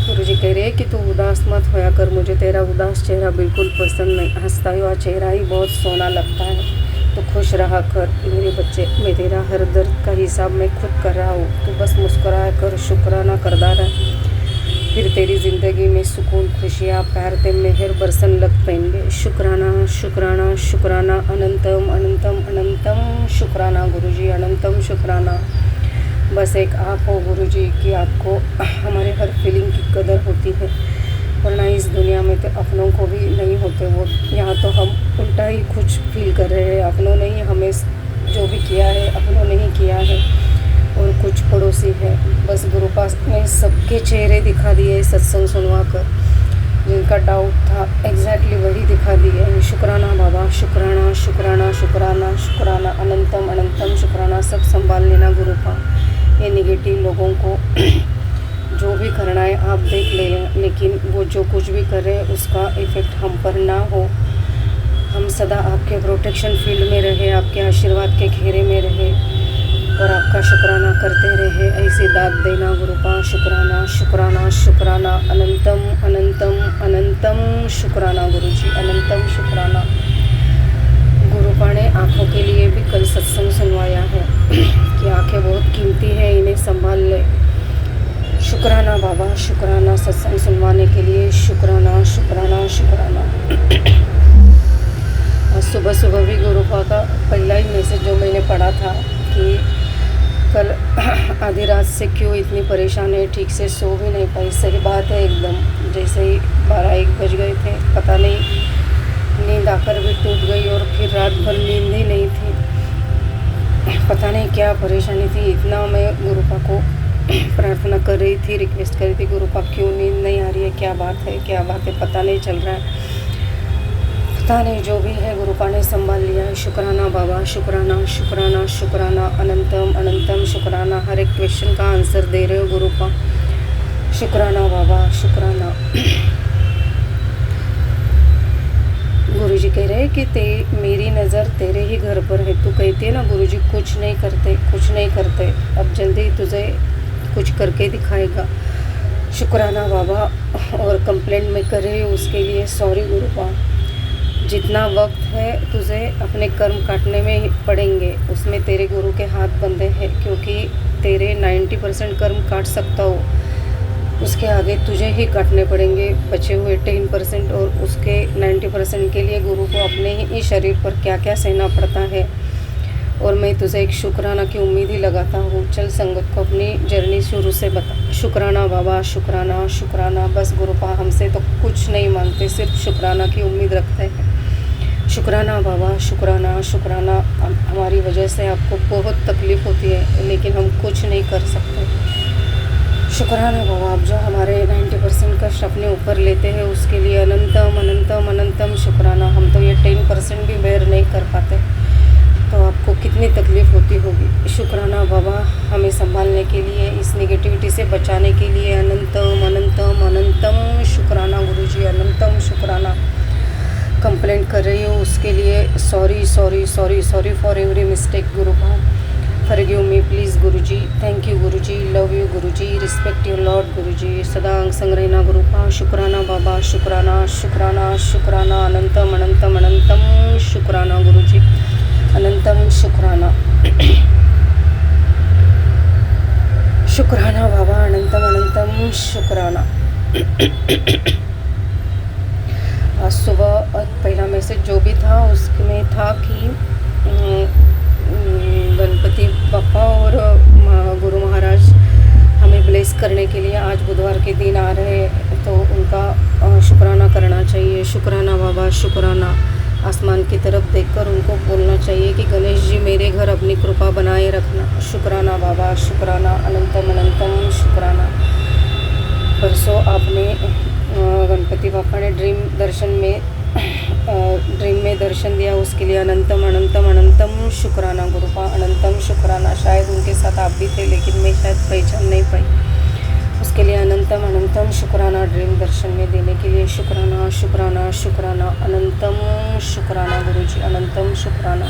गुरुजी कह रहे हैं कि तू उदास मत होया कर, मुझे तेरा उदास चेहरा बिल्कुल पसंद नहीं, हंसता हुआ चेहरा ही बहुत सोना लगता है, तो खुश रहा कर मेरे बच्चे। मैं तेरा हर दर्द का हिसाब मैं खुद कर रहा हूँ, तू बस मुस्कुराया कर, शुक्राना करदा रहा, फिर तेरी ज़िंदगी में सुकून, खुशियाँ, प्यार ते मेहर बरसन लग पाएंगे। शुक्राना शुक्राना शुक्राना, अनंतम अनंतम अनंतम शुक्राना गुरुजी, अनंतम शुक्राना। बस एक आप हो गुरुजी कि आपको हमारे हर फीलिंग की कदर होती है, वरना इस दुनिया में तो अपनों को भी नहीं होते वो। यहाँ तो हम उल्टा ही कुछ फील कर रहे हैं, अपनों ने ही हमें जो भी किया है अपनों ने ही किया है, और कुछ पड़ोसी है। बस गुरुपा ने सबके चेहरे दिखा दिए सत्संग सुनवा कर, जिनका डाउट था एग्जैक्टली वही दिखा दिए। शुक्राना बाबा, शुक्राना शुक्राना शुक्राना शुक्राना, अनंतम अनंतम शुक्राना। सब संभाल लेना गुरुपा, ये निगेटिव लोगों को जो भी करना है आप देख लें, लेकिन वो जो कुछ भी कर रहे हैं उसका इफ़ेक्ट हम पर ना हो। हम सदा आपके प्रोटेक्शन फील्ड में रहे, आपके आशीर्वाद के घेरे में रहे और आपका शुक्राना करते रहे। ऐसी दाद देना गुरुपा। शुक्राना शुक्राना शुक्राना, अनंतम अनंतम अनंतम शुक्राना गुरुजी, अनंतम शुक्राना। गुरुपा ने आँखों के लिए भी कल सत्संग सुनवाया है कि आँखें बहुत कीमती है, इन्हें संभाल ले। शुक्राना बाबा, शुक्राना सत्संग सुनवाने के लिए, शुक्राना शुक्राना शुक्राना। आज सुबह सुबह भी गुरुपा का पहला ही मैसेज जो मैंने पढ़ा था कि कल आधी रात से क्यों इतनी परेशान है, ठीक से सो भी नहीं पाई। सही बात है एकदम, जैसे ही 12-1 बज गए थे, पता नहीं नींद आकर भी टूट गई और फिर रात भर नींद ही नहीं थी। पता नहीं क्या परेशानी थी, इतना मैं गुरुपा को प्रार्थना कर रही थी, रिक्वेस्ट कर रही थी, गुरुपा क्यों नींद नहीं आ रही है, क्या बात है, पता नहीं चल रहा है। पता नहीं, जो भी है गुरुपा ने संभाल लिया है। शुक्राना बाबा, शुक्राना शुक्राना शुक्राना, अनंतम अनंतम शुक्राना। हर एक क्वेश्चन का आंसर दे रहे हो गुरुपा। शुक्राना बाबा, शुक्राना। गुरुजी कह रहे हैं कि मेरी नज़र तेरे ही घर पर है। तू कहती है ना गुरुजी कुछ नहीं करते, अब जल्दी तुझे कुछ करके दिखाएगा। शुक्राना बाबा। और कंप्लेंट में कर रही हूँ उसके लिए सॉरी गुरुपा। जितना वक्त है तुझे अपने कर्म काटने में ही पड़ेंगे, उसमें तेरे गुरु के हाथ बंधे हैं, क्योंकि तेरे 90% कर्म काट सकता हो, उसके आगे तुझे ही काटने पड़ेंगे बचे हुए 10%। और उसके 90% के लिए गुरु को अपने ही शरीर पर क्या क्या सहना पड़ता है। और मैं तुझे एक शुक्राना की उम्मीद ही लगाता हूँ। चल संगत को अपनी जर्नी शुरू से बता। शुक्राना बाबा, शुक्राना शुक्राना। बस गुरुपा हमसे तो कुछ नहीं मांगते, सिर्फ शुक्राना की उम्मीद रखते हैं। शुक्राना बाबा, शुक्राना शुक्राना। हमारी वजह से आपको बहुत तकलीफ़ होती है, लेकिन हम कुछ नहीं कर सकते। शुक्राना बाबा, आप जो हमारे 90% कष्ट अपने ऊपर लेते हैं उसके लिए अनंतम अनंतम अनंतम शुक्राना। हम तो ये 10% भी बेयर नहीं कर पाते, तो आपको कितनी तकलीफ़ शुक्राना बाबा हमें संभालने के लिए, इस नेगेटिविटी से बचाने के लिए। अनंतम अनंतम अनंतम शुक्राना गुरुजी, अनंतम शुक्राना। कंप्लेंट कर रही हूँ उसके लिए sorry sorry sorry sorry for every mistake गुरुपा, forgive me please Guruji. Thank you Guruji, love you Guruji, respect your lord Guruji. सदा अंग संग रहना गुरुपा, शुक्राना बाबा, शुक्राना शुक्राना शुक्राना। अनंतम अनंतम अनंतम शुक्राना गुरुजी, अनंतम शुक्राना। शुक्राना बाबा, अनंतम अनंतम शुक्राना। आज सुबह पहला मैसेज जो भी था उसमें था कि गणपति बापा और गुरु महाराज हमें ब्लेस करने के लिए आज बुधवार के दिन आ रहे हैं, तो उनका शुक्राना करना चाहिए। शुक्राना बाबा, शुक्राना। आसमान की तरफ देखकर उनको बोलना चाहिए कि गणेश जी मेरे घर अपनी कृपा बनाए रखना। शुक्राना बाबा, शुक्राना। अनंतम अनंतम शुक्राना। परसों आपने गणपति बापा ने ड्रीम में दर्शन दिया, उसके लिए अनंतम अनंतम अनंतम शुक्राना गुरुपा, अनंतम शुक्राना। शायद उनके साथ आप भी थे लेकिन मैं शायद पहचान नहीं पाई, उसके लिए अनंतम अनंतम शुक्राना। ड्रीम दर्शन में देने के लिए शुक्राना शुक्राना शुक्राना। अनंतम शुक्राना गुरुजी, अनंतम शुक्राना।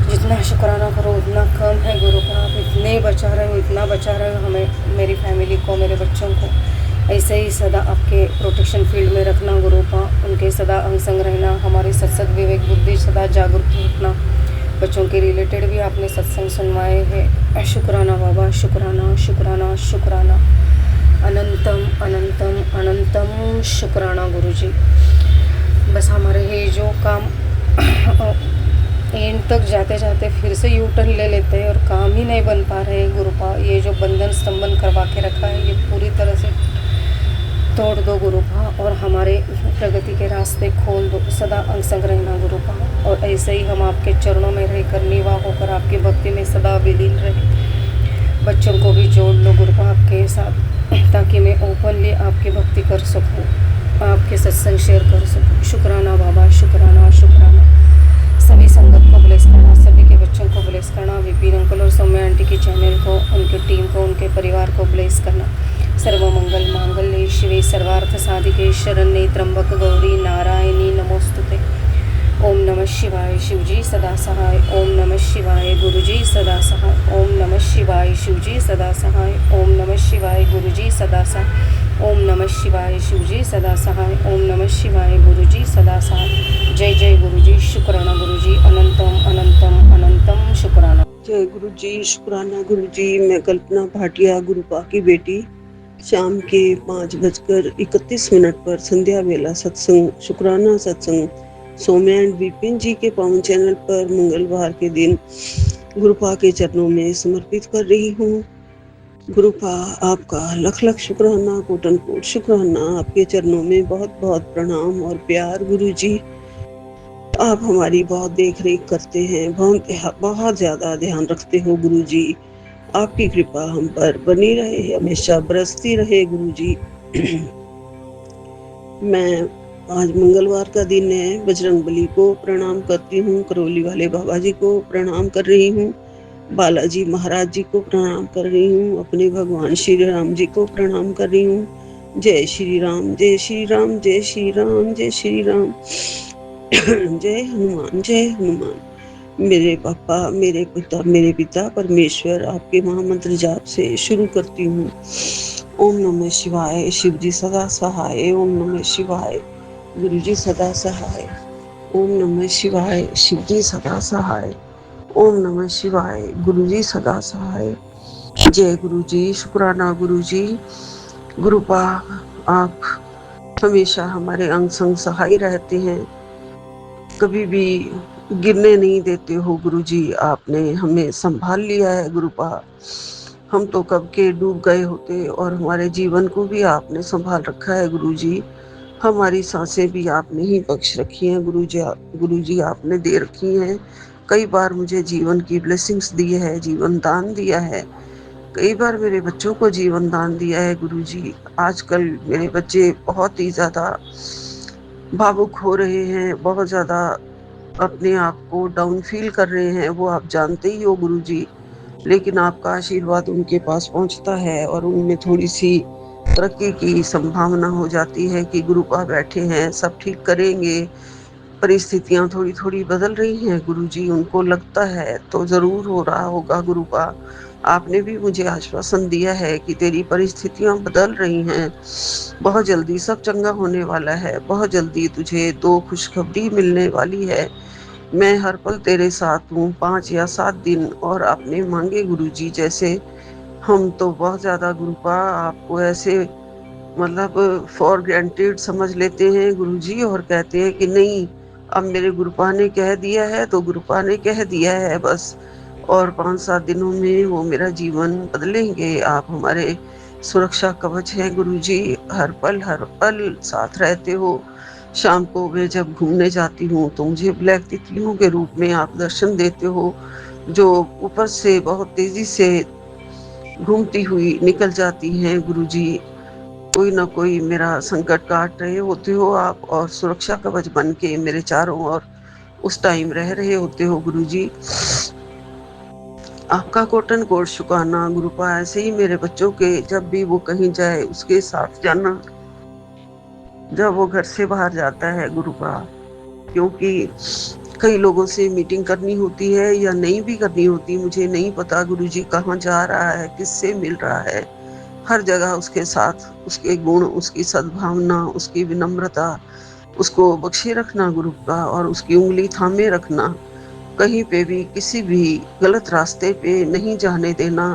जितना शुक्राना करो उतना कम है गुरुपा, आप इतने बचा रहे हो, इतना बचा रहे हो हमें, मेरी फैमिली को, मेरे बच्चों को। ऐसे ही सदा आपके प्रोटेक्शन फील्ड में रखना गुरुपा, उनके सदा अंग संग रहना, हमारी सत्संग विवेक बुद्धि सदा जागरूक रखना। बच्चों के रिलेटेड भी आपने सत्संग सुनवाए हैं। शुक्राना बाबा, शुक्राना शुक्राना शुक्राना। अनंतम अनंतम अनंतम शुक्राना गुरुजी। बस हमारे ये जो काम एंड तक जाते जाते फिर से यू टर्न ले लेते हैं और काम ही नहीं बन पा रहे हैं गुरुपा। ये जो बंधन स्तंभन करवा के रखा है ये पूरी तरह से तोड़ दो गुरुपा और हमारे प्रगति के रास्ते खोल दो। सदा अंग संग रहना गुरुपा, और ऐसे ही हम आपके चरणों में रहकर निवाह होकर आपकी भक्ति में सदा विलीन रहे। बच्चों को भी जोड़ लो गुरुपा आपके साथ, ताकि मैं ओपनली आपकी भक्ति कर सकूं, आपके सत्संग शेयर कर सकूं। शुक्राना बाबा, शुक्राना शुक्राना। सभी संगत को ब्लेस करना, सभी के बच्चों को ब्लेस करना, विपिन अंकल और सौम्या आंटी की चैनल को, उनके टीम को, उनके परिवार को ब्लेस करना। सर्वमंगल मांगल्ये शिवे सर्वार्थ साधिके शरण्ये त्र्यंबक गौरी नारायणी नमोस्तुते। ओम नमः शिवाय, शिवजी सदा सहाय। ओम नमः शिवाय, गुरुजी सदा सहाय। ओम नमः शिवाय, शिवजी सदा सहाय। ओम नमः शिवाय, गुरुजी सदा सहाय। ओम नमः शिवाय, शिवजी सदा सहाय। ओम नमः शिवाय, गुरुजी सदा सहाय। जय जय गुरुजी, शुक्राना गुरुजी, अनंतम अनंतम अनंतम शुक्राना। जय गुरुजी, शुक्राना गुरुजी। मैं कल्पना भाटिया, गुरुपा की बेटी। शाम के 5:31 पर संध्या बेला सत्संग, शुक्राना सत्संग सौम्या एंड विपिन जी के पावन चैनल पर मंगलवार के दिन गुरुपा के चरणों में समर्पित कर रही हूँ। गुरुपा आपका लख लख शुक्राना, कोटन कोट शुक्राना। आपके चरणों में बहुत बहुत प्रणाम और प्यार गुरुजी। आप हमारी बहुत देख रेख करते हैं, बहुत ज्यादा ध्यान रखते हो गुरुजी। आपकी कृपा हम पर बनी रहे, हमेशा बरसती रहे गुरुजी। मैं आज मंगलवार का दिन है, बजरंगबली को प्रणाम करती हूँ, करौली वाले बाबा जी को प्रणाम कर रही हूँ, बालाजी महाराज जी को प्रणाम कर रही हूँ, अपने भगवान श्री राम जी को प्रणाम कर रही हूँ। जय श्री राम, जय श्री राम, जय श्री राम, जय श्री राम। जय हनुमान, जय हनुमान। मेरे पापा, मेरे पिता परमेश्वर, आपके महामंत्र जाप से शुरू करती हूँ। ओम नमः शिवाय, शिव जी सदा सहाय। ओम नमः शिवाय, गुरु जी सदा सहाय। ओम नमः शिवाय, शिव जी सदा सहाय। ओम नमः शिवाय, गुरु जी सदा सहाय। जय गुरु जी, शुक्राना गुरु जी। गुरुपा आप हमेशा हमारे अंग संग सहाय रहते हैं, कभी भी गिरने नहीं देते हो गुरुजी। आपने हमें संभाल लिया है गुरुपा, हम तो कब के डूब गए होते, और हमारे जीवन को भी आपने संभाल रखा है गुरुजी। हमारी सांसें भी आपने ही बख्श रखी हैं गुरुजी आपने दे रखी हैं। कई बार मुझे जीवन की ब्लेसिंग्स दी है, जीवन दान दिया है, कई बार मेरे बच्चों को जीवन दान दिया है गुरुजी। आजकल मेरे बच्चे बहुत ही ज़्यादा भावुक हो रहे हैं, बहुत ज़्यादा अपने आप को डाउन फील कर रहे हैं, वो आप जानते ही हो गुरुजी। लेकिन आपका आशीर्वाद उनके पास पहुंचता है और उनमें थोड़ी-सी तरक्की की संभावना हो जाती है कि गुरुपा बैठे हैं, सब ठीक करेंगे। परिस्थितियाँ थोड़ी-थोड़ी बदल रही हैं गुरुजी, उनको लगता है तो ज़रूर हो रहा होगा गुरुपा। आपने भी मुझे आश्वासन दिया है कि तेरी परिस्थितियाँ बदल रही हैं, बहुत जल्दी सब चंगा होने वाला है, बहुत जल्दी तुझे 2 खुशखबरी मिलने वाली है। मैं हर पल तेरे साथ हूँ, 5 या 7 दिन और आपने माँगे गुरुजी। जैसे हम तो बहुत ज़्यादा गुरुपा आपको ऐसे मतलब फॉर ग्रांटेड समझ लेते हैं गुरुजी और कहते हैं कि नहीं, अब मेरे गुरुपा ने कह दिया है तो गुरुपा ने कह दिया है बस, और 5-7 दिनों में वो मेरा जीवन बदलेंगे। आप हमारे सुरक्षा कवच हैं गुरुजी, हर पल साथ रहते हो। शाम को मैं जब घूमने जाती हूँ तो मुझे ब्लैक तितलियों के रूप में आप दर्शन देते हो, जो ऊपर से बहुत तेज़ी से घूमती हुई निकल जाती हैं गुरुजी। कोई ना कोई मेरा संकट काट रहे होते हो आप और सुरक्षा कवच बन के मेरे चारों ओर उस टाइम रह रहे होते हो गुरुजी। आपका कोटन कोट शुक्राना गुरुपा। ऐसे ही मेरे बच्चों के जब भी वो कहीं जाए उसके साथ जाना, जब वो घर से बाहर जाता है गुरुपा, क्योंकि कई लोगों से मीटिंग करनी होती है या नहीं भी करनी होती, मुझे नहीं पता गुरुजी कहाँ जा रहा है, किससे मिल रहा है। हर जगह उसके साथ उसके गुण, उसकी सद्भावना, उसकी विनम्रता, उसको बख्शे रखना गुरुपा और उसकी उंगली थामे रखना। कहीं पे भी किसी भी गलत रास्ते पे नहीं जाने देना,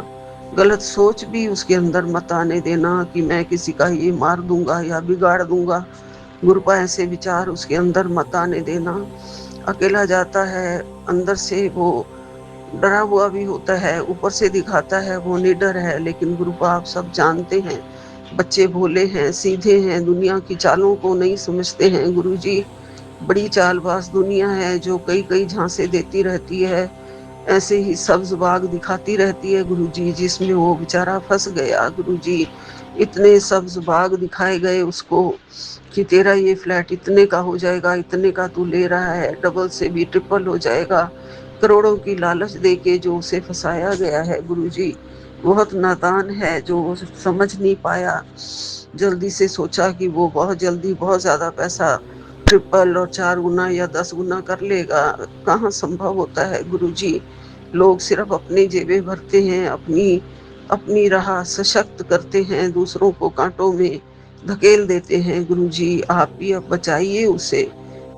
गलत सोच भी उसके अंदर मत आने देना कि मैं किसी का ये मार दूंगा या बिगाड़ दूंगा। गुरुपा ऐसे विचार उसके अंदर मत आने देना। अकेला जाता है, अंदर से वो डरा हुआ भी होता है, ऊपर से दिखाता है वो निडर है, लेकिन गुरुपा आप सब जानते हैं, बच्चे भोले हैं, सीधे हैं, दुनिया की चालों को नहीं समझते हैं गुरुजी। बड़ी चालबाज दुनिया है जो कई-कई झांसे देती रहती है, ऐसे ही सब्ज़ बाग दिखाती रहती है गुरुजी, जिसमें वो बेचारा फँस गया गुरुजी। इतने सब्ज़ बाग दिखाए गए उसको कि तेरा ये फ्लैट इतने का हो जाएगा, इतने का तू ले रहा है, डबल से भी ट्रिपल हो जाएगा। करोड़ों की लालच देके जो उसे फँसाया गया है गुरुजी, बहुत नादान है जो वो समझ नहीं पाया। जल्दी से सोचा कि वो बहुत जल्दी बहुत ज़्यादा पैसा ट्रिपल और 4 गुना या 10 गुना कर लेगा, कहाँ संभव होता है गुरुजी। लोग सिर्फ़ अपनी जेबें भरते हैं, अपनी अपनी राह सशक्त करते हैं, दूसरों को काँटों में धकेल देते हैं गुरुजी। आप भी अब बचाइए उसे,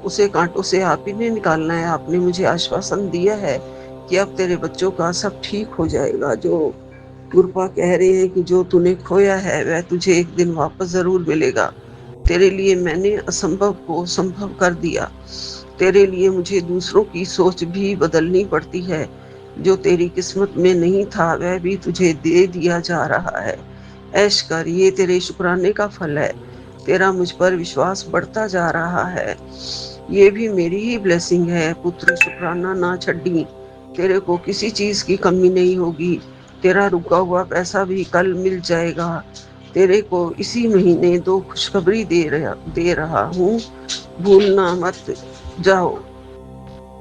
उसे काँटों से आप ही ने निकालना है। आपने मुझे आश्वासन दिया है कि अब तेरे बच्चों का सब ठीक हो जाएगा। जो गुरुपा कह रहे हैं कि जो तूने खोया है वह तुझे एक दिन वापस ज़रूर मिलेगा। तेरे लिए मैंने असंभव को संभव कर दिया। तेरे लिए मुझे दूसरों की सोच भी बदलनी पड़ती है। जो तेरी किस्मत में नहीं था वह भी तुझे दे दिया जा रहा है। ऐश कर, ये तेरे शुक्राने का फल है। तेरा मुझ पर विश्वास बढ़ता जा रहा है। ये भी मेरी ही ब्लेसिंग है। पुत्र शुक्राना ना छड्डी, तेरे को किसी चीज़ की कमी नहीं होगी। तेरा रुका हुआ पैसा भी कल मिल जाएगा। तेरे को इसी महीने 2 खुशखबरी दे रहा हूँ, भूलना मत। जाओ,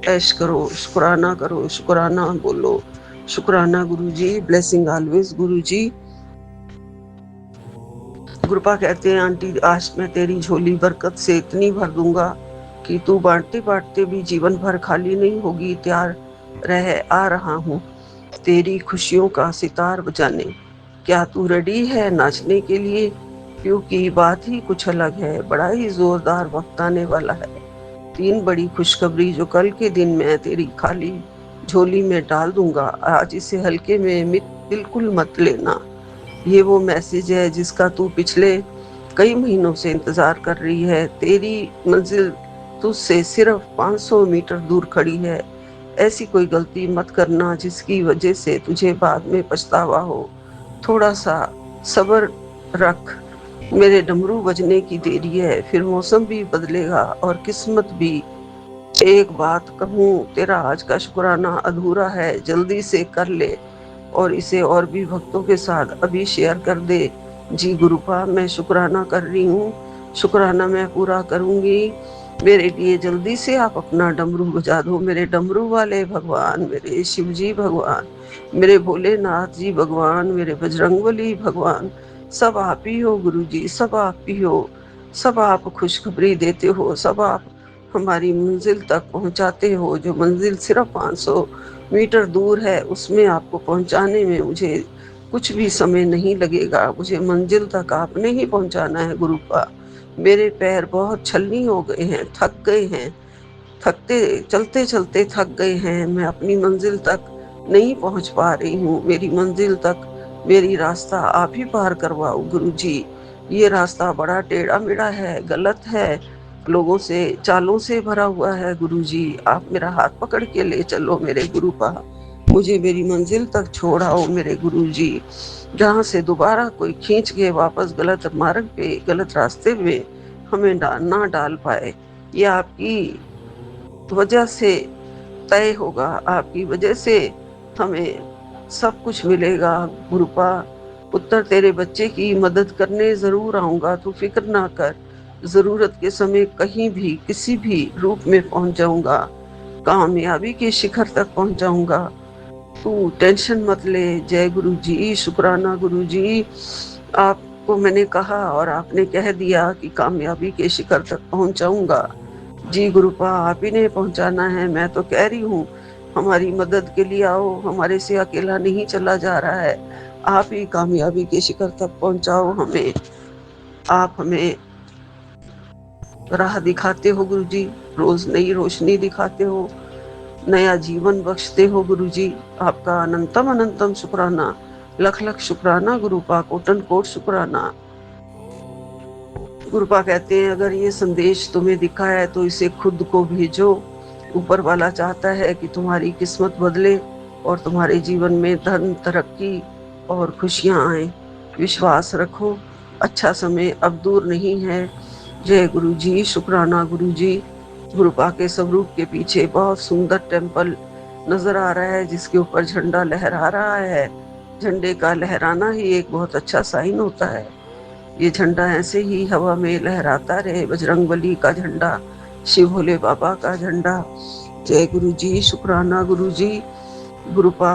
ऐश करो, शुक्राना करो, शुक्राना बोलो। शुक्राना गुरुजी, ब्लेसिंग ऑलवेज गुरुजी। गुरुपा कहते हैं आंटी आज मैं तेरी झोली बरकत से इतनी भर दूंगा कि तू बांटते बांटते भी जीवन भर खाली नहीं होगी। तैयार रह, आ रहा हूँ तेरी खुशियों का सितार बजाने। क्या तू रेडी है नाचने के लिए? क्योंकि बात ही कुछ अलग है, बड़ा ही जोरदार वक्त आने वाला है। 3 बड़ी खुशखबरी जो कल के दिन मैं तेरी खाली झोली में डाल दूंगा। आज इसे हल्के में बिल्कुल मत लेना। ये वो मैसेज है जिसका तू पिछले कई महीनों से इंतजार कर रही है। तेरी मंजिल तुझसे सिर्फ 500 मीटर दूर खड़ी है। ऐसी कोई गलती मत करना जिसकी वजह से तुझे बाद में पछतावा हो। थोड़ा सा सब्र रख, मेरे डमरू बजने की देरी है, फिर मौसम भी बदलेगा और किस्मत भी। एक बात कहूँ, तेरा आज का शुक्राना अधूरा है, जल्दी से कर ले और इसे और भी भक्तों के साथ अभी शेयर कर दे। जी गुरुपा, मैं शुक्राना कर रही हूँ, शुक्राना मैं पूरा करूँगी। मेरे लिए जल्दी से आप अपना डमरू बजा दो। मेरे डमरू वाले भगवान, मेरे शिव जी भगवान, मेरे भोलेनाथ जी भगवान, मेरे बजरंगबली भगवान, सब आप ही हो गुरु जी, सब आप ही हो। सब आप खुशखबरी देते हो, सब आप हमारी मंजिल तक पहुंचाते हो। जो मंजिल सिर्फ 500 मीटर दूर है, उसमें आपको पहुंचाने में मुझे कुछ भी समय नहीं लगेगा। मुझे मंजिल तक आपने ही पहुंचाना है गुरुपा। मेरे पैर बहुत छलनी हो गए हैं, थक गए हैं, थकते चलते चलते थक गए हैं। मैं अपनी मंजिल तक नहीं पहुंच पा रही हूँ। मेरी मंजिल तक मेरी रास्ता आप ही पार करवाओ गुरु जी। ये रास्ता बड़ा टेढ़ा मेढ़ा है, गलत है, लोगों से चालों से भरा हुआ है गुरु जी। आप मेरा हाथ पकड़ के ले चलो मेरे गुरुपा। मुझे मेरी मंजिल तक छोड़ आओ मेरे गुरु जी, जहाँ से दोबारा कोई खींच के वापस गलत मार्ग पे, गलत रास्ते में हमें ना डाल पाए। ये आपकी वजह से तय होगा, आपकी वजह से हमें सब कुछ मिलेगा गुरुपा। पुत्र तेरे बच्चे की मदद करने जरूर आऊंगा, तू फिक्र ना कर। जरूरत के समय कहीं भी किसी भी रूप में पहुंच जाऊंगा, कामयाबी के शिखर तक पहुंच जाऊंगा। तू टेंशन मत ले। जय गुरु जी, शुक्राना गुरु जी। आपको मैंने कहा और आपने कह दिया कि कामयाबी के शिखर तक पहुंचाऊंगा। जी गुरुपा, आप ही ने पहुंचाना है। मैं तो कह रही हूँ हमारी मदद के लिए आओ, हमारे से अकेला नहीं चला जा रहा है। आप ही कामयाबी के शिखर तक पहुंचाओ हमें। आप हमें राह दिखाते हो गुरु जी, रोज नई रोशनी दिखाते हो, नया जीवन बख्शते हो गुरु जी। आपका अनंतम अनंतम शुक्राना, लख लख शुक्राना गुरुपा, कोटन कोट शुक्राना। गुरुपा कहते हैं अगर ये संदेश तुम्हें दिखा है तो इसे खुद को भेजो। ऊपर वाला चाहता है कि तुम्हारी किस्मत बदले और तुम्हारे जीवन में धन, तरक्की और खुशियां आए। विश्वास रखो, अच्छा समय अब दूर नहीं है। जय गुरु जी, शुक्राना गुरु जी। गुरुपा के स्वरूप के पीछे बहुत सुंदर टेम्पल नजर आ रहा है, जिसके ऊपर झंडा लहरा रहा है। झंडे का लहराना ही एक बहुत अच्छा साइन होता है। ये झंडा ऐसे ही हवा में लहराता रहे, बजरंगबली का झंडा, शिव भोले बाबा का झंडा। जय गुरु जी, शुक्राना गुरु जी। गुरुपा,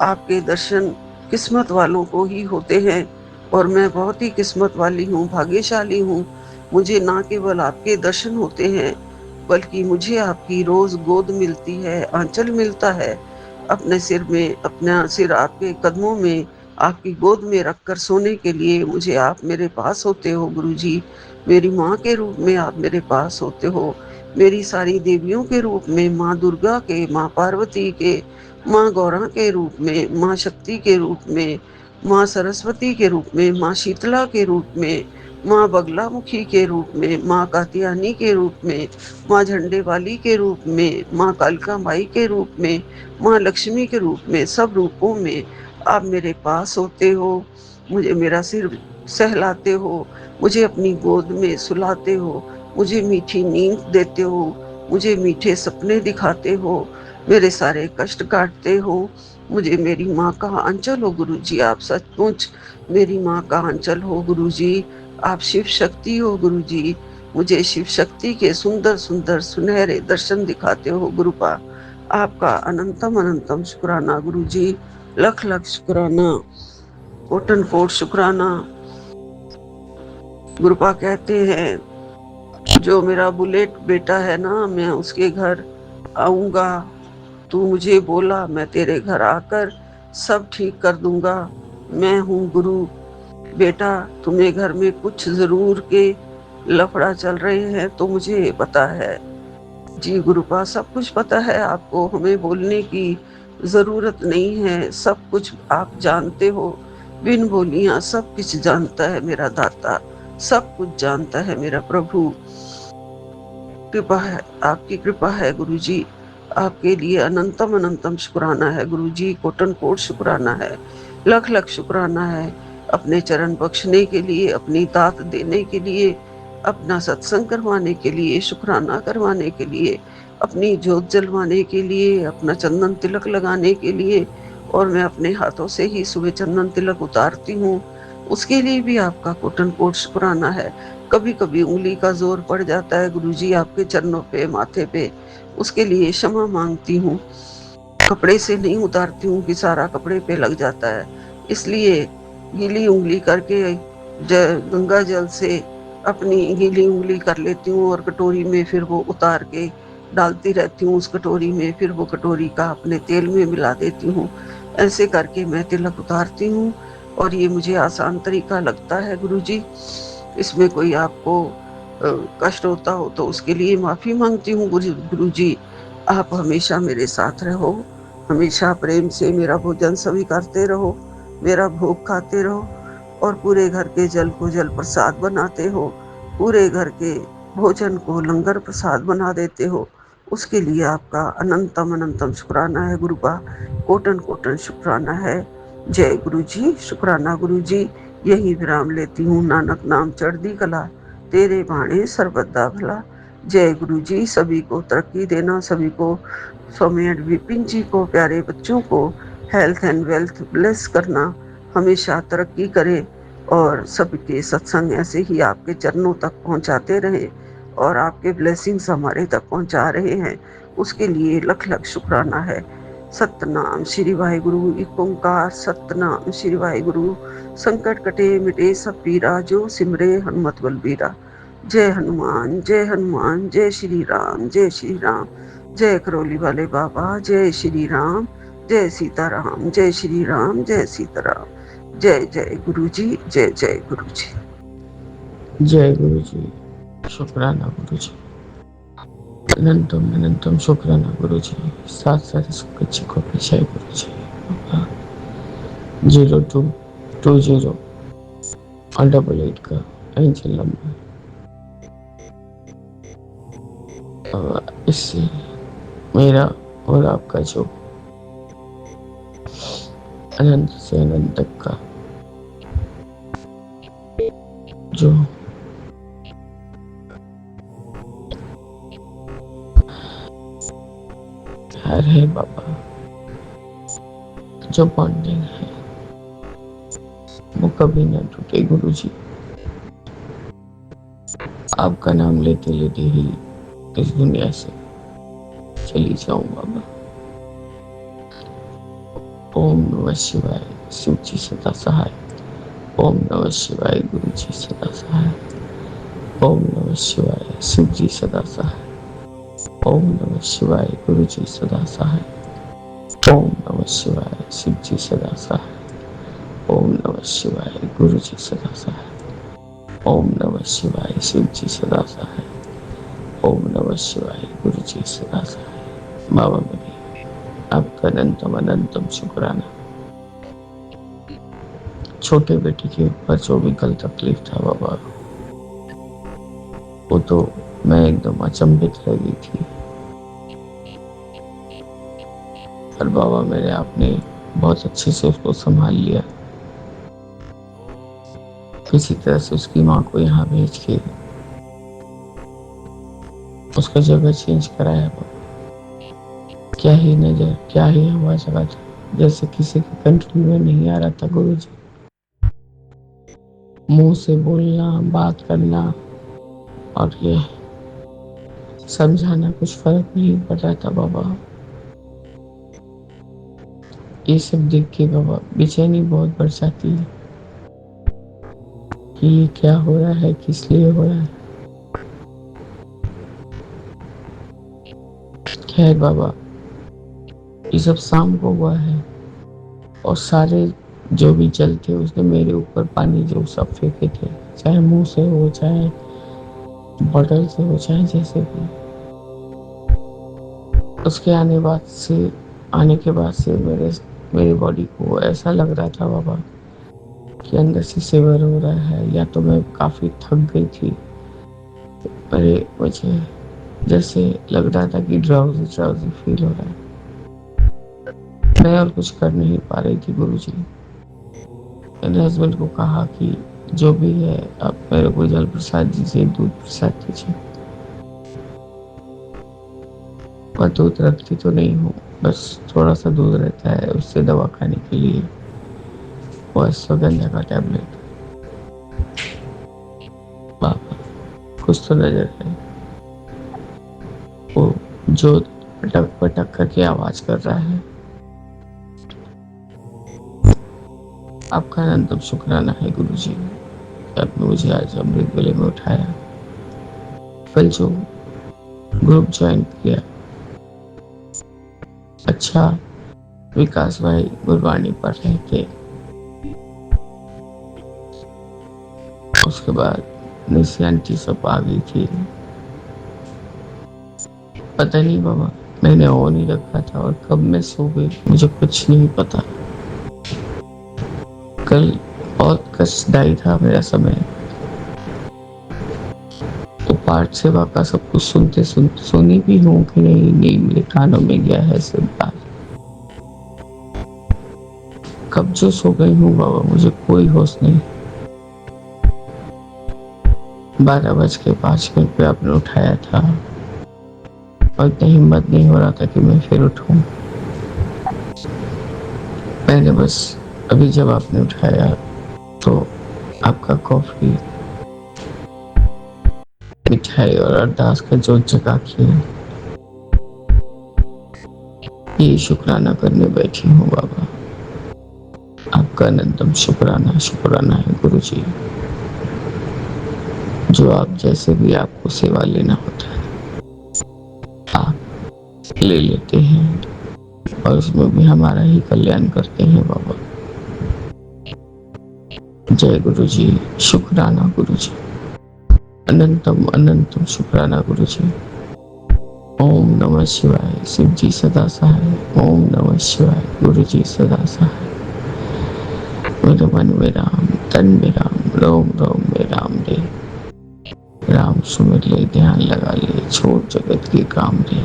आपके दर्शन किस्मत वालों को ही होते हैं और मैं बहुत ही किस्मत वाली हूँ, भाग्यशाली हूँ। मुझे ना केवल आपके दर्शन होते हैं, बल्कि मुझे आपकी रोज गोद मिलती है, आंचल मिलता है। अपने सिर में, अपना सिर आपके कदमों में, आपकी गोद में रखकर सोने के लिए मुझे आप मेरे पास होते हो गुरु जी। मेरी माँ के रूप में आप मेरे पास होते हो, मेरी सारी देवियों के रूप में, माँ दुर्गा के, माँ पार्वती के, माँ गौरा के रूप में, माँ शक्ति के रूप में, माँ सरस्वती के रूप में, माँ शीतला के रूप में, माँ बगलामुखी के रूप में, माँ कात्यायनी के रूप में, माँ झंडे वाली के रूप में, माँ कालिका माई के रूप में, माँ लक्ष्मी के रूप में, सब रूपों में आप मेरे पास होते हो। मुझे मेरा सिर सहलाते हो, मुझे अपनी गोद में सुलाते हो, मुझे मीठी नींद देते हो, मुझे मीठे सपने दिखाते हो, मेरे सारे कष्ट काटते हो। मुझे मेरी माँ का आंचल हो गुरु जी, आप सचमुच मेरी माँ का आंचल हो गुरु जी। आप शिव शक्ति हो गुरु जी, मुझे शिव शक्ति के सुंदर सुंदर सुनहरे दर्शन दिखाते हो गुरुपा। आपका अनंतम अनंतम शुक्राना गुरु जी, लख लख शुक्राना, कोटन कोट शुक्राना। गुरुपा कहते हैं जो मेरा बुलेट बेटा है ना, मैं उसके घर आऊंगा। तू मुझे बोला, मैं तेरे घर आकर सब ठीक कर दूंगा। मैं हूँ गुरु। बेटा, तुम्हें घर में कुछ जरूर के लफड़ा चल रहे हैं तो मुझे पता है। जी गुरुपा, सब कुछ पता है आपको, हमें बोलने की जरूरत नहीं है। सब कुछ आप जानते हो, बिन बोलियां सब कुछ जानता है मेरा दाता, सब कुछ जानता है मेरा प्रभु। कृपा है, आपकी कृपा है गुरु जी। आपके लिए अनंतम अनंतम शुक्राना है गुरु जी, कोटन कोट शुक्राना है, लख लख शुक्राना है। अपने चरण बख्शने के लिए, अपनी दात देने के लिए, अपना सत्संग करवाने के लिए, शुक्राना करवाने के लिए, अपनी जोत जलवाने के लिए, अपना चंदन तिलक लगाने के लिए, और मैं अपने हाथों से ही सुबह चंदन तिलक उतारती हूँ, उसके लिए भी आपका कोटन कोट शुक्राना है। कभी कभी उंगली का जोर पड़ जाता है गुरुजी आपके चरणों पे, माथे पे, उसके लिए क्षमा मांगती हूँ। कपड़े से नहीं उतारती हूँ कि सारा कपड़े पे लग जाता है, इसलिए गीली उंगली करके गंगा जल से अपनी गीली उंगली कर लेती हूँ और कटोरी में फिर वो उतार के डालती रहती हूँ उस कटोरी में, फिर वो कटोरी का अपने तेल में मिला देती हूँ। ऐसे करके मैं तिलक उतारती हूँ और ये मुझे आसान तरीका लगता है गुरुजी। इसमें कोई आपको कष्ट होता हो तो उसके लिए माफी मांगती हूँ गुरुजी। आप हमेशा मेरे साथ रहो, हमेशा प्रेम से मेरा भोजन स्वीकारते रहो, मेरा भोग खाते रहो और पूरे घर के जल को जल प्रसाद बनाते हो, पूरे घर के भोजन को लंगर प्रसाद बना देते हो। उसके लिए आपका अनंतम अनंतम शुक्राना है गुरुबा, कोटन कोटन शुक्राना है। जय गुरु जी, शुक्राना गुरु जी। यही विराम लेती हूँ। नानक नाम चढ़दी कला, तेरे बाणे सर्वदा भला। जय गुरु जी। सभी को तरक्की देना, सभी को स्वामी विपिन जी को, प्यारे बच्चों को हेल्थ एंड वेल्थ ब्लेस करना, हमेशा तरक्की करे और सबके सत्संग ऐसे ही आपके चरणों तक पहुंचाते रहे और आपके ब्लेसिंग्स हमारे तक पहुंचा रहे हैं, उसके लिए लख लख शुक्राना है। सतनाम श्री वाहिगुरु, एक ओंकार सतनाम श्री वाहिगुरु। संकट कटे मिटे सब पीरा, जो सिमरे हनुमत बलबीरा। जय हनुमान जय हनुमान, जय श्री राम जय श्री राम। जय करौली वाले बाबा, जय श्री राम, जय सीताराम, जय श्री राम, जय सीताराम। जय जय गुरु जी, जय जय गुरु जी। जय गुरु जी। शुक्राना गुरु जी, अनंतम अनंतम शुक्राना गुरु जी। साथ साथ सुख को जय गुरु जी। 0220 का एंजल नंबर, इससे मेरा और आपका जो अनंत से अनंत तक का जो प्यार है बाबा, जो बॉन्डिंग है, वो कभी ना टूटे गुरु जी। आपका नाम लेते लेते ही इस दुनिया से चली जाऊं बाबा। ओम नमः शिवाय, शिव जी सदा सहाय। ओम नमः शिवाय, गुरु जी सदा सहाय। ओम नमः शिवाय, शिव जी सदा सहाय। ओम नमः शिवाय, गुरु जी सदा सहाय। ओम नमः शिवाय, शिव जी सदा सहाय। ओम नमः शिवाय, गुरु जी सदा सहाय। ओम नमः शिवाय, शिव जी सदा सहाय। ओम नमः शिवाय, गुरु जी सदा सहाय। बाबा मेरे आपका अनंतम अनंतम शुक्राना। छोटे बेटे के ऊपर जो भी कल तकलीफ था बाबा, वो तो मैं एकदम अचंभित रह गई थी, पर बाबा मेरे आपने बहुत अच्छे से उसको संभाल लिया। किसी तरह से उसकी माँ को यहाँ भेज के उसका जगह चेंज कराया बाबा। क्या ही नजर, क्या ही हवा जगह था, जैसे किसी के कंट्रोल में नहीं आ रहा था गुरु जी। मुंह से बोलना, बात करना और ये समझाना कुछ फर्क नहीं पड़ रहा था बाबा। ये सब देख के बाबा बेचैनी बहुत बढ़ जाती है कि ये क्या हो रहा है, किस लिए हो रहा है। खैर बाबा, ये सब शाम को हुआ है और सारे जो भी जल थे उसने मेरे ऊपर पानी जो सब फेंके थे, चाहे मुंह से हो, चाहे बॉटल से हो, चाहे जैसे भी। उसके आने के बाद से मेरी बॉडी को ऐसा लग रहा था बाबा कि अंदर से शिवर हो रहा है, या तो मैं काफी थक गई थी, मुझे जैसे लग रहा था कि ड्राउजी फील हो रहा है। मैं और कुछ कर नहीं पा रही थी गुरुजी। मैंने हस्बैंड को कहा कि जो भी है आप मेरे को जल प्रसाद दीजिए, दूध प्रसाद दीजिए। पर दूध रखती तो नहीं हूँ, बस थोड़ा सा दूध रहता है, उससे दवा खाने के लिए वो अश्वगंधा का टैबलेट। बाबा कुछ तो नजर है, वो जो पटक पटक करके आवाज कर रहा है। आपका अनंतम शुक्राना है गुरुजी, आपने मुझे आज अमृत वेले में उठाया। कल जो ग्रुप ज्वाइन किया, अच्छा विकास भाई गुरबाणी पढ़ रहे थे, उसके बाद निशी आंटी सब आ गई थी। पता नहीं बाबा, मैंने ऑन ही रखा था और कब मैं सो गई मुझे कुछ नहीं पता। कल बहुत कष्टदायी था मेरा समय। तो पाठ सेवा का सब कुछ सुनते सुनते सुनी भी हूँ कि नहीं मेरे कानों में गया है सब बात। कब जो सो गई हूँ बाबा, मुझे कोई होश नहीं। 12:05 पे आपने उठाया था और इतनी हिम्मत नहीं हो रहा था कि मैं फिर उठूं। मैंने बस अभी जब आपने उठाया तो आपका कॉफी, मिठाई और अरदास का जोत जगा किया, ये शुक्राना करने बैठी हूँ बाबा। आपका अनंतम शुक्राना शुक्राना है गुरुजी, जो आप जैसे भी आपको सेवा लेना होता है आप ले लेते हैं और उसमें भी हमारा ही कल्याण करते हैं बाबा। जय गुरुजी, शुक्राना गुरुजी, अनंतम अनंतम शुक्राना गुरुजी। ओम नमः शिवाय, शिव जी सदा सहाय। ओम नमः शिवाय, गुरुजी सदा सहाय। मेरे मन में राम, तन में राम, रोम रोम में राम रे। राम सुमिर ले, ध्यान लगा ले, छोड़ जगत के काम रे।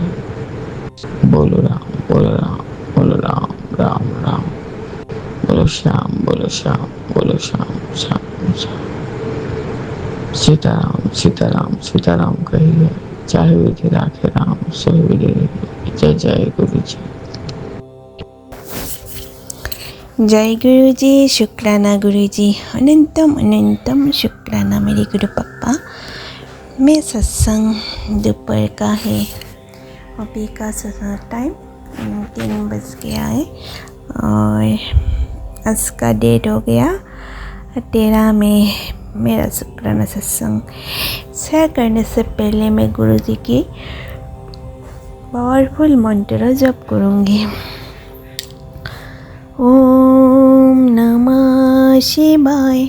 बोलो राम, बोलो राम, बोलो राम, राम राम। बोलो श्याम, बोलो श्याम, बोलो श्याम, श्याम श्याम। सीताराम सीताराम सीताराम कहिए, चाहे विधि राखे राम, सोई विधि रहिए। जय जय गुरु जी। जय गुरु जी, शुक्राना गुरु जी, अनंतम अनंतम शुक्राना मेरे गुरु पप्पा। मैं सत्संग दोपहर का है, अभी का टाइम 3 बज गया है और आज का डेट हो गया 13 में। मेरा शुक्राना सत्संग शेयर करने से पहले मैं गुरु जी की पावरफुल मंत्र जप करूँगी। ओम नमः शिवाय,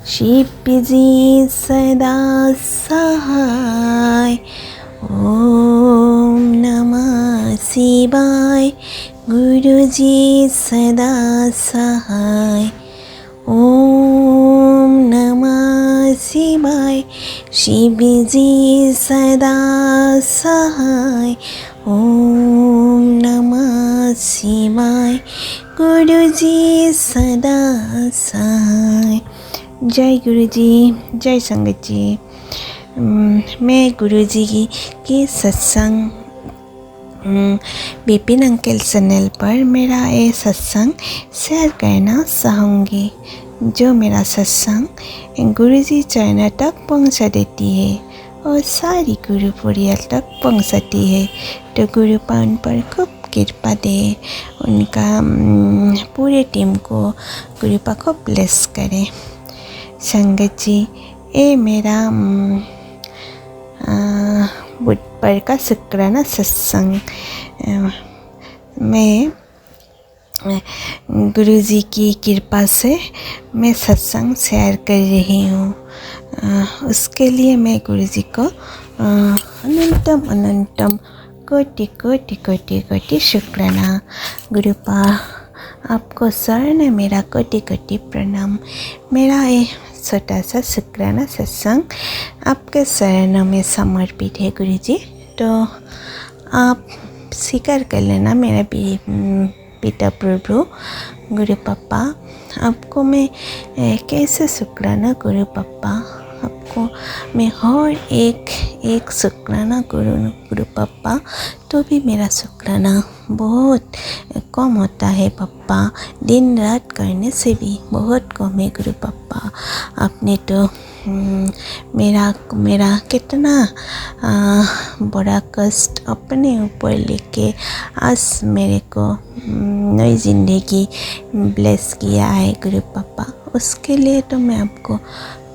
शिव जी सदा सहाय। ओम नमः शिवाय, गुरु जी सदा सहाय। ओम नमः शिवाय, शिव जी सदा सहाय। ओम नमः शिवाय, गुरु जी सदा सहाय। जय गुरु जी, जय संगत जी। मैं गुरु जी की सत्संग विपिन अंकल चैनल पर मेरा ये सत्संग शेयर करना चाहूँगी, जो मेरा सत्संग गुरु जी चरण तक पहुँचा देती है और सारी गुरु परिवार तक पहुँचाती है। तो गुरु पावन पर खूब कृपा दे, उनका पूरे टीम को गुरु पा को ब्लेस करें। संगत जी, ये मेरा बुधवार का शुक्राना सत्संग मैं गुरु जी की कृपा से मैं सत्संग शेयर कर रही हूँ। उसके लिए मैं गुरु जी को अनंतम अनंतम कोटि कोटि कोटि कोटि शुक्राना। गुरुपा आपको शरण मेरा कोटि कोटि प्रणाम। मेरा ये छोटा सा शुक्राना सत्संग आपके शरणों में समर्पित है गुरु जी। तो आप स्वीकार कर लेना मेरा पिता प्रभु गुरु पप्पा। आपको मैं कैसे शुक्राना गुरु पप्पा, आपको मैं हर एक शुक्राना गुरु पप्पा, तो भी मेरा शुक्राना बहुत कम होता है पप्पा। दिन रात करने से भी बहुत कम है गुरु पप्पा। आपने तो मेरा कितना बड़ा कष्ट अपने ऊपर लेके आज मेरे को नई ज़िंदगी ब्लेस किया है गुरु पापा। उसके लिए तो मैं आपको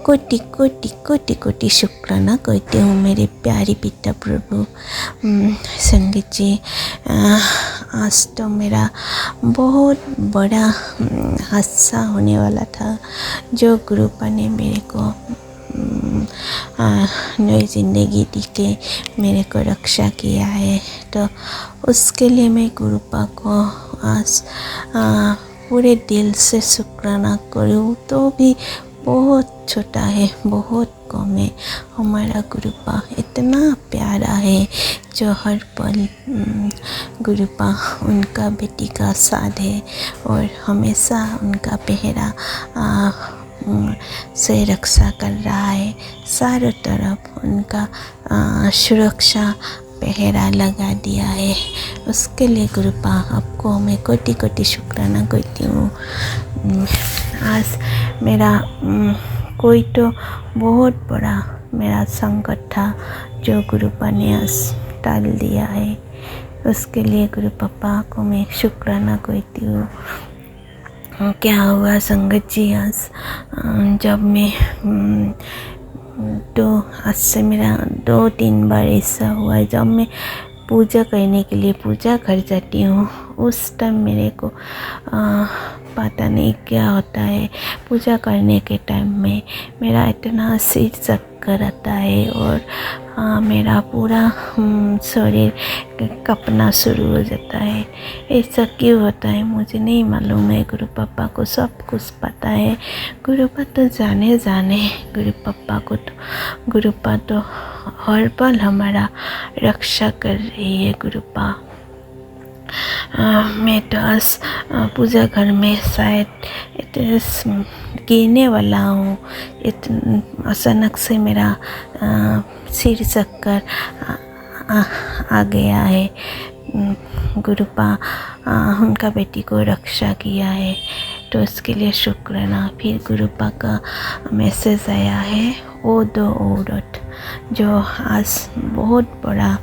कोटि कोटि कोटि कोटि शुक्राना करती हूँ मेरे प्यारे पिता प्रभु। संगीत जी, आज तो मेरा बहुत बड़ा हादसा होने वाला था, जो गुरुपा ने मेरे को नई ज़िंदगी दी के मेरे को रक्षा किया है। तो उसके लिए मैं गुरुपा को आज पूरे दिल से शुक्राना करूँ तो भी बहुत छोटा है, बहुत कम है। हमारा गुरुपा इतना प्यारा है जो हर पल गुरुपा उनका बेटी का साथ है और हमेशा उनका पहरा से रक्षा कर रहा है। चारों तरफ उनका सुरक्षा पहरा लगा दिया है। उसके लिए गुरुपा आपको मैं कोटि कोटि शुक्राना करती हूँ। आज मेरा कोई तो बहुत बड़ा मेरा संकट था जो गुरुपा ने आज टाल दिया है। उसके लिए गुरु पापा को मैं शुक्राना करती हूँ। क्या हुआ संगत जी, आज जब मैं आज से मेरा 2-3 बार ऐसा हुआ है, जब मैं पूजा करने के लिए पूजा घर जाती हूँ उस टाइम मेरे को पता नहीं क्या होता है। पूजा करने के टाइम में मेरा इतना सिर चक्कर आता है और मेरा पूरा शरीर कँपना शुरू हो जाता है। ऐसा क्यों होता है मुझे नहीं मालूम है। गुरु पापा को सब कुछ पता है। गुरुपा तो जाने गुरु पापा को तो गुरुपा तो हर पल हमारा रक्षा कर रही है। गुरुपा मैं तो आज पूजा घर में शायद गिरने वाला हूँ। अचानक से मेरा सिर चक्कर आ गया है। गुरुपा उनका बेटी को रक्षा किया है तो उसके लिए शुक्राना। फिर गुरुपा का मैसेज आया है ओदो ओडोट, जो आज बहुत बड़ा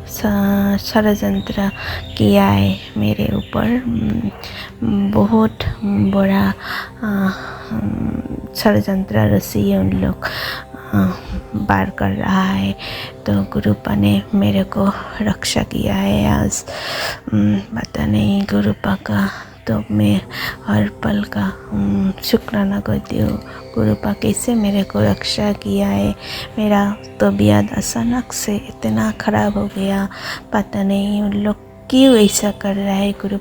षड्यंत्र किया है मेरे ऊपर। बहुत बड़ा षड्यंत्र रची उन लोग बार कर रहा है। तो गुरुपा ने मेरे को रक्षा किया है आज। पता नहीं गुरुपा का तो मैं हर पल का शुक्राना करती हूँ। गुरुपा कैसे मेरे को रक्षा किया है। मेरा तबीयत अचानक से इतना ख़राब हो गया, पता नहीं उन लोग क्यों ऐसा कर रहा है। गुरु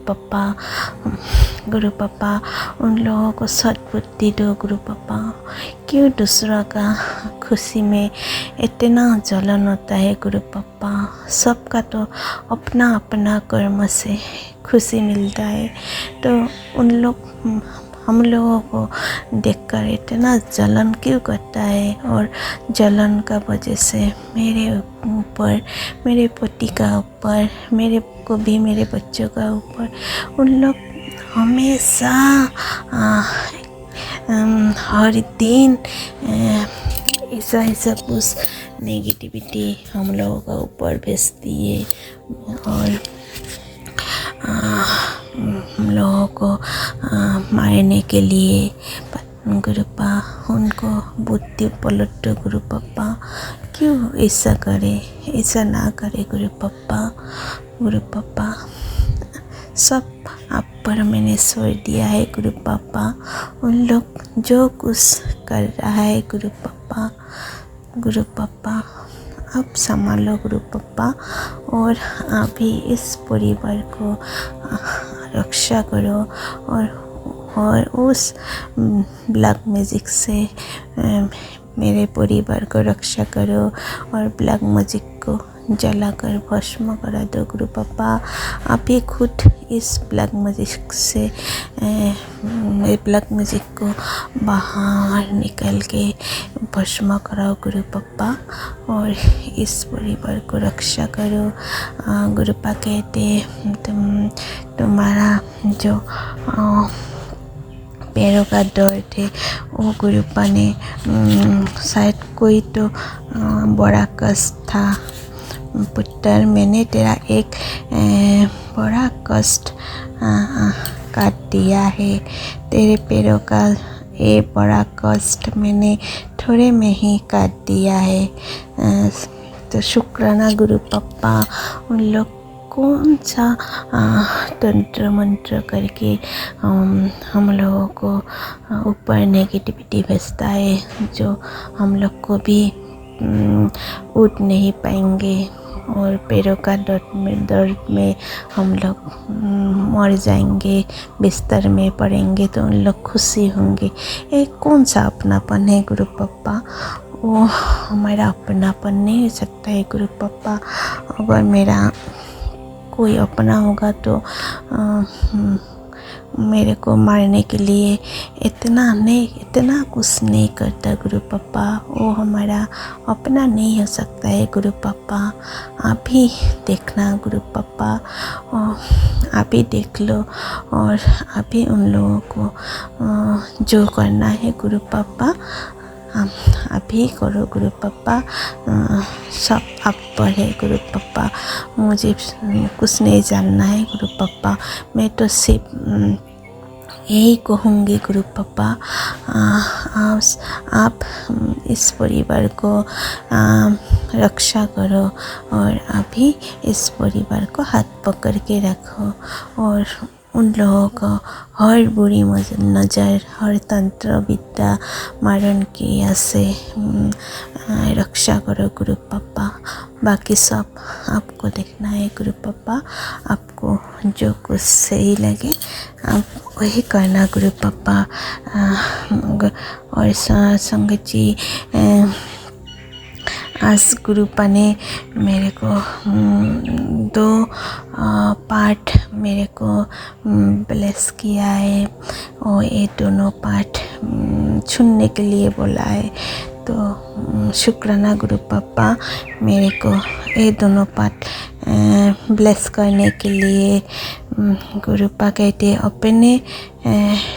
पापा उन लोगों को सद्बुद्धि दो। गुरु पापा क्यों दूसरों का खुशी में इतना जलन होता है। गुरु पापा सबका तो अपना अपना कर्म से खुशी मिलता है, तो उन लोग हम लोगों को देखकर इतना जलन क्यों करता है। और जलन का वजह से मेरे ऊपर, मेरे पति का ऊपर, मेरे को भी मेरे बच्चों का ऊपर उन लोग हमेशा हर दिन ऐसा कुछ नेगेटिविटी हम लोगों का ऊपर भेजती है और हम लोगों को मारने के लिए। गुरुपा उनको बुद्धि पलट दो। गुरु पापा क्यों ऐसा करे, ऐसा ना करे। गुरु पापा सब आप पर मैंने छोड़ दिया है। गुरु पापा उन लोग जो कुछ कर रहा है गुरु पापा आप संभालो। गुरु पापा और आप ही इस परिवार को रक्षा करो और उस ब्लैक मैजिक से मेरे परिवार को रक्षा करो और ब्लैक मैजिक को जलाकर भस्म करा दो। गुरु पापा आप ही खुद इस ब्लैक मैजिक से ब्लैक मैजिक को बाहर निकल के भस्म कराओ। गुरु पापा और इस परिवार को रक्षा करो। गुरु पापा कहते तुम्हारा जो पैरों का दर्द है वो गुरुपा ने शायद कोई तो बड़ा कष्ट था। पुत्र, मैंने तेरा एक बड़ा कष्ट काट दिया है। तेरे पैरों का ये बड़ा कष्ट मैंने थोड़े में ही काट दिया है। तो शुक्राना गुरु पप्पा, उन लोग कौन सा तंत्र मंत्र करके हम लोगों को ऊपर नेगेटिविटी भेजता है, जो हम लोग को भी उठ नहीं पाएंगे और पैरों का दर्द में हम लोग मर जाएंगे, बिस्तर में पड़ेंगे तो उन लोग खुशी होंगे। ये कौन सा अपनापन है गुरु पप्पा? वो हमारा अपनापन नहीं हो सकता है गुरु पप्पा। अगर मेरा कोई अपना होगा तो मेरे को मारने के लिए इतना कुछ नहीं करता गुरु पप्पा। वो हमारा अपना नहीं हो सकता है गुरु पप्पा। आप ही देखना गुरु पप्पा, आप ही देख लो और आप ही उन लोगों को जो करना है गुरु पप्पा आप ही करो गुरु पप्पा। सब आप पर है गुरु पप्पा, मुझे कुछ नहीं जानना है गुरु पप्पा। मैं तो सिर्फ यही कहूँगी गुरु पप्पा, आप इस परिवार को रक्षा करो और अभी इस परिवार को हाथ पकड़ के रखो और उन लोगों को हर बुरी नज़र, हर तंत्र विद्या मारण की से रक्षा करो गुरु पप्पा। बाकी सब आपको देखना है गुरु पप्पा। आपको जो कुछ सही लगे आप वही करना गुरु पप्पा। और संगत जी, आज गुरुपा ने मेरे को 2 पाठ मेरे को ब्लेस किया है और ये दोनों पाठ सुनने के लिए बोला है। तो शुक्राना गुरु पप्पा, मेरे को ये दोनों पाठ ब्लेस करने के लिए। गुरुपा कहते अपने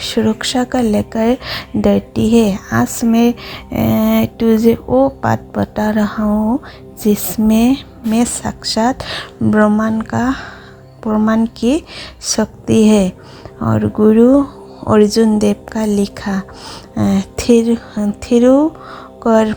सुरक्षा का लेकर डरती है। आज मैं तुझे वो पाठ बता रहा हूँ जिसमें मैं साक्षात ब्रह्मांड की शक्ति है। और गुरु अर्जुन देव का लिखा थिरुकर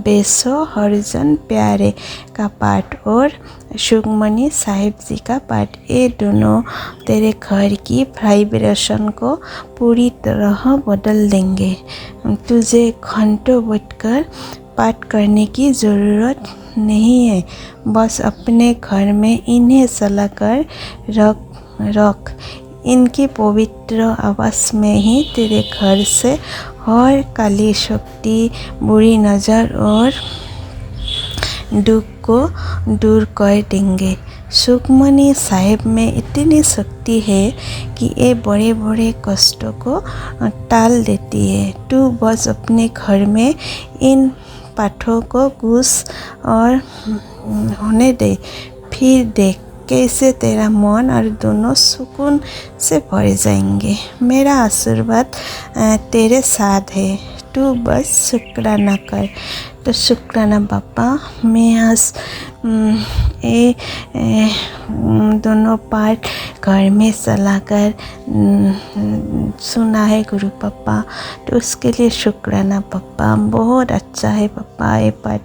बेसो हरिजन प्यारे का पाठ और सुखमनी साहिब जी का पाठ, ये दोनों तेरे घर की वाइब्रेशन को पूरी तरह बदल देंगे। तुझे घंटों बैठकर पाठ करने की ज़रूरत नहीं है, बस अपने घर में इन्हें सलाकर रख। इनकी पवित्र आवाज़ में ही तेरे घर से हर काली शक्ति, बुरी नज़र और दुख को दूर कर देंगे। सुखमनी साहिब में इतनी शक्ति है कि ये बड़े बड़े कष्टों को टाल देती है। तू बस अपने घर में इन पाठों को घुस और होने दे, फिर देख कैसे तेरा मन और दोनों सुकून से भर जाएंगे। मेरा आशीर्वाद तेरे साथ है, तू बस शुक्राना कर। तो शुक्राना बापा, मैं आज ये दोनों पाठ घर में चलाकर सुना है गुरु पापा, तो उसके लिए शुक्राना पापा। बहुत अच्छा है पापा ये पाठ।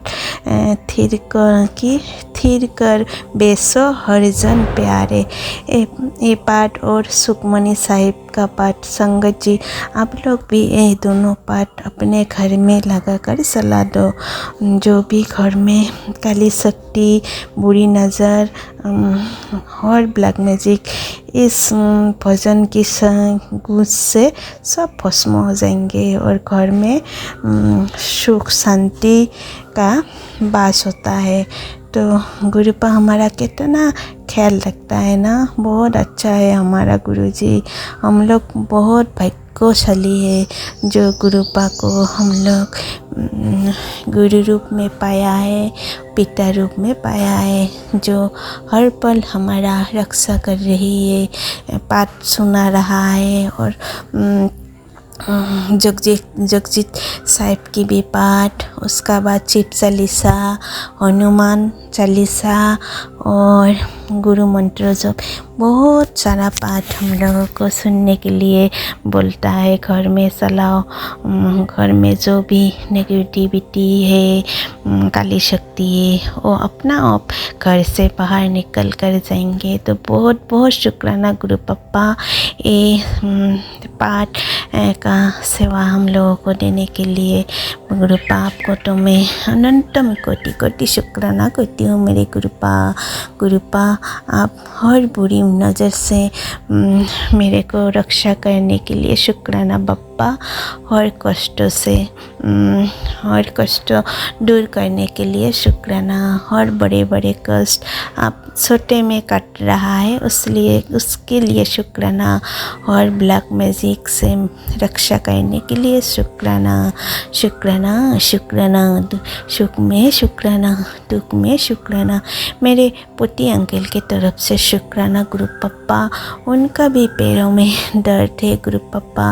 थिर कर बेसो हरिजन प्यारे, ये पाठ और सुखमनी साहिब का पाठ। संगत जी, आप लोग भी ये दोनों पाठ अपने घर में लगा कर चला दो। जो भी घर में काली शक्ति, बुरी नज़र और ब्लैक मैजिक, इस भजन की गूंज से सब भस्म हो जाएंगे और घर में सुख शांति का वास होता है। तो गुरुपा हमारा कितना ख्याल रखता है ना, बहुत अच्छा है हमारा गुरुजी। हम लोग बहुत भाग्यशाली है जो गुरुपा को हम लोग गुरु रूप में पाया है, पिता रूप में पाया है, जो हर पल हमारा रक्षा कर रही है, पाठ सुना रहा है और जगजीत साहिब की भी पाठ, उसका बाद शिव चालीसा, हनुमान चालीसा और गुरु मंत्र जप, बहुत सारा पाठ हम लोगों को सुनने के लिए बोलता है। घर में चलाओ, घर में जो भी नेगेटिविटी है, काली शक्ति है, वो अपना आप घर से बाहर निकल कर जाएंगे। तो बहुत बहुत शुक्राना गुरु पप्पा, ये पाठ का सेवा हम लोगों को देने के लिए। गुरुपा आपको तो मैं अनंतम कोटि कोटि शुक्राना करती हूँ मेरे गुरुपा। आप हर बुरी नज़र से मेरे को रक्षा करने के लिए शुक्राना बप्पा। हर कष्टों से हर कष्ट दूर करने के लिए शुक्राना। हर बड़े बड़े कष्ट आप छोटे में काट रहा है, उसके लिए शुक्राना। और ब्लैक मैजिक से रक्षा करने के लिए शुक्राना शुक्राना शुक्राना। सुख में शुक्राना, दुख में शुक्राना। मेरे पोती अंकल की तरफ से शुक्राना गुरु पप्पा। उनका भी पैरों में दर्द है गुरु पप्पा।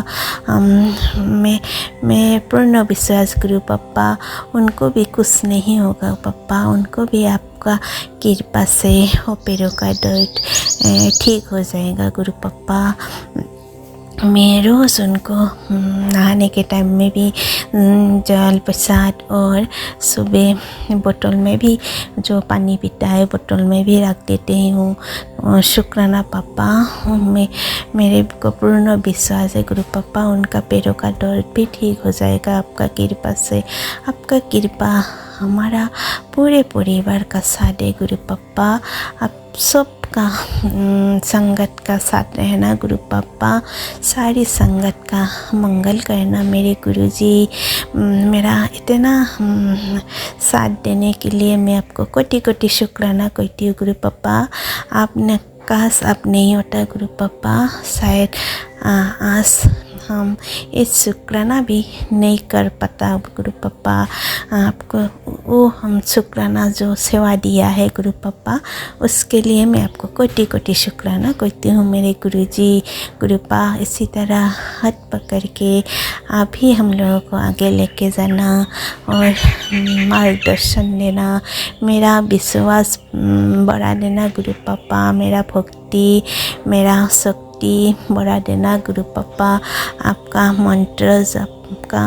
मैं पूर्ण विश्वास गुरु पप्पा, उनको भी कुछ नहीं होगा पप्पा। उनको भी आपका कृपा से वो पैरों का दर्द ठीक हो जाएगा गुरु पप्पा। मैं रोज़ उनको नहाने के टाइम में भी जल प्रसाद और सुबह बोतल में भी जो पानी पीता है बोतल में भी रख देते हूँ। शुक्राना पापा। मेरे को पूर्ण विश्वास है गुरु पापा, उनका पैरों का दर्द भी ठीक हो जाएगा आपका कृपा से। आपका कृपा हमारा पूरे परिवार का साथ है गुरु पापा। आप सबका संगत का साथ रहना गुरु पापा। सारी संगत का मंगल करना मेरे गुरुजी। मेरा इतना साथ देने के लिए मैं आपको कोटि कोटि शुक्राना करती हूँ गुरु पापा। आपने काश आप नहीं होता गुरु पापा, शायद आज हम इस शुक्राना भी नहीं कर पाता गुरु पापा। आपको वो हम शुक्राना जो सेवा दिया है गुरु पापा, उसके लिए मैं आपको कोटि कोटि शुक्राना करती हूँ मेरे गुरुजी। गुरुपा इसी तरह हाथ पकड़ के आप ही हम लोगों को आगे लेके जाना और मार्गदर्शन देना, मेरा विश्वास बढ़ा देना गुरु पापा। मेरा भक्ति, मेरा शक्ति बढ़ा देना गुरु पापा। आपका मंत्र आपका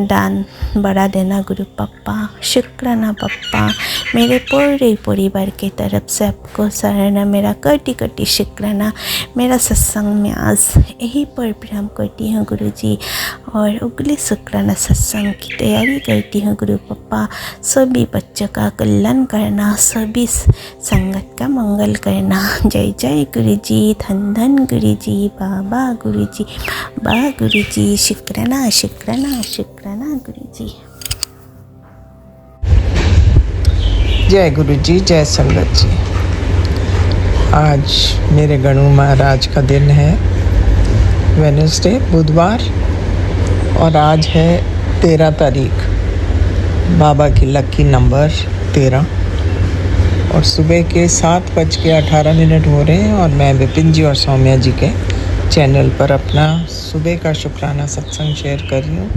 दान बढ़ा देना गुरु पापा। शुक्राना पापा। मेरे पूरे परिवार की तरफ से आपको सराहना, मेरा कोटि कोटि शुक्राना। मेरा सत्संग में आज यही पर विराम करती हूँ गुरुजी और अगले शुक्राना सत्संग की तैयारी करती हूँ गुरु पापा। सभी बच्चों का कल्याण करना, सभी संगत का मंगल करना। जय जय गुरुजी, धन धन गुरुजी, बाबा गुरुजी, बा गुरुजी। शुक्राना शुक्राना शुक्राना गुरुजी। जय गुरु जी, जय संगत जी। आज मेरे गणु महाराज का दिन है, वेडनेसडे, बुधवार, और आज है 13 तारीख। बाबा की लकी नंबर 13 और सुबह के 7:18 हो रहे हैं और मैं विपिन जी और सौम्या जी के चैनल पर अपना सुबह का शुक्राना सत्संग शेयर कर रही हूँ।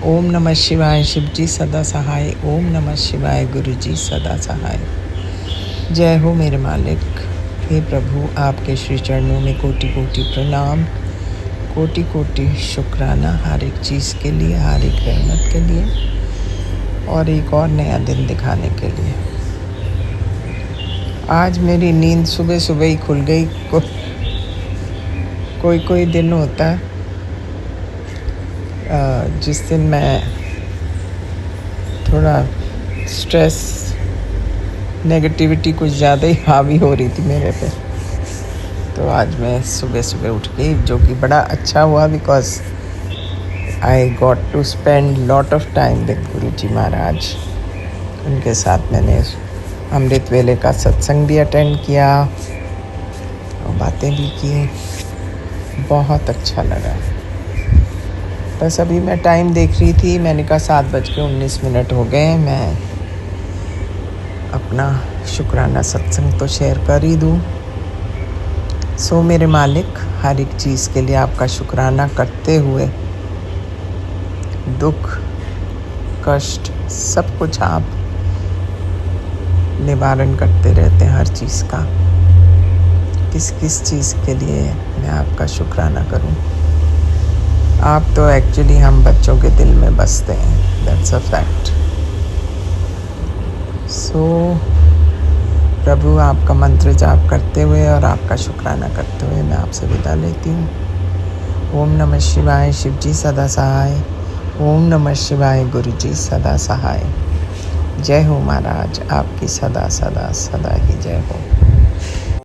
ओम नमः शिवाय, शिव जी सदा सहाय। ओम नमः शिवाय, गुरु जी सदा सहाय। जय हो मेरे मालिक। हे प्रभु, आपके श्री चरणों में कोटि कोटि प्रणाम, कोटि कोटि शुक्राना हर एक चीज़ के लिए, हर एक रहमत के लिए और एक और नया दिन दिखाने के लिए। आज मेरी नींद सुबह सुबह ही खुल गई। कोई दिन होता है जिस दिन मैं थोड़ा स्ट्रेस, नेगेटिविटी कुछ ज़्यादा ही हावी हो रही थी मेरे पे, तो आज मैं सुबह सुबह उठ गई, जो कि बड़ा अच्छा हुआ because I got to spend lot of time with Guru ji महाराज। उनके साथ मैंने अमृत वेले का सत्संग भी अटेंड किया और बातें भी की। बहुत अच्छा लगा। बस अभी मैं टाइम देख रही थी, मैंने कहा 7:19 हो गए, मैं अपना शुक्राना सत्संग तो शेयर कर ही दूँ। सो मेरे मालिक, हर एक चीज़ के लिए आपका शुक्राना करते हुए दुख कष्ट सब कुछ आप निवारण करते रहते हैं हर चीज़ का। किस किस चीज़ के लिए मैं आपका शुक्राना करूं? आप तो एक्चुअली हम बच्चों के दिल में बसते हैं, दैट्स अ फैक्ट। सो प्रभु, आपका मंत्र जाप करते हुए और आपका शुक्राना करते हुए मैं आपसे विदा लेती हूँ। ओम नमः शिवाय, शिव जी सदा सहाय। ओम नमः शिवाय, गुरु जी सदा सहाय। जय हो महाराज, आपकी सदा सदा सदा ही जय हो।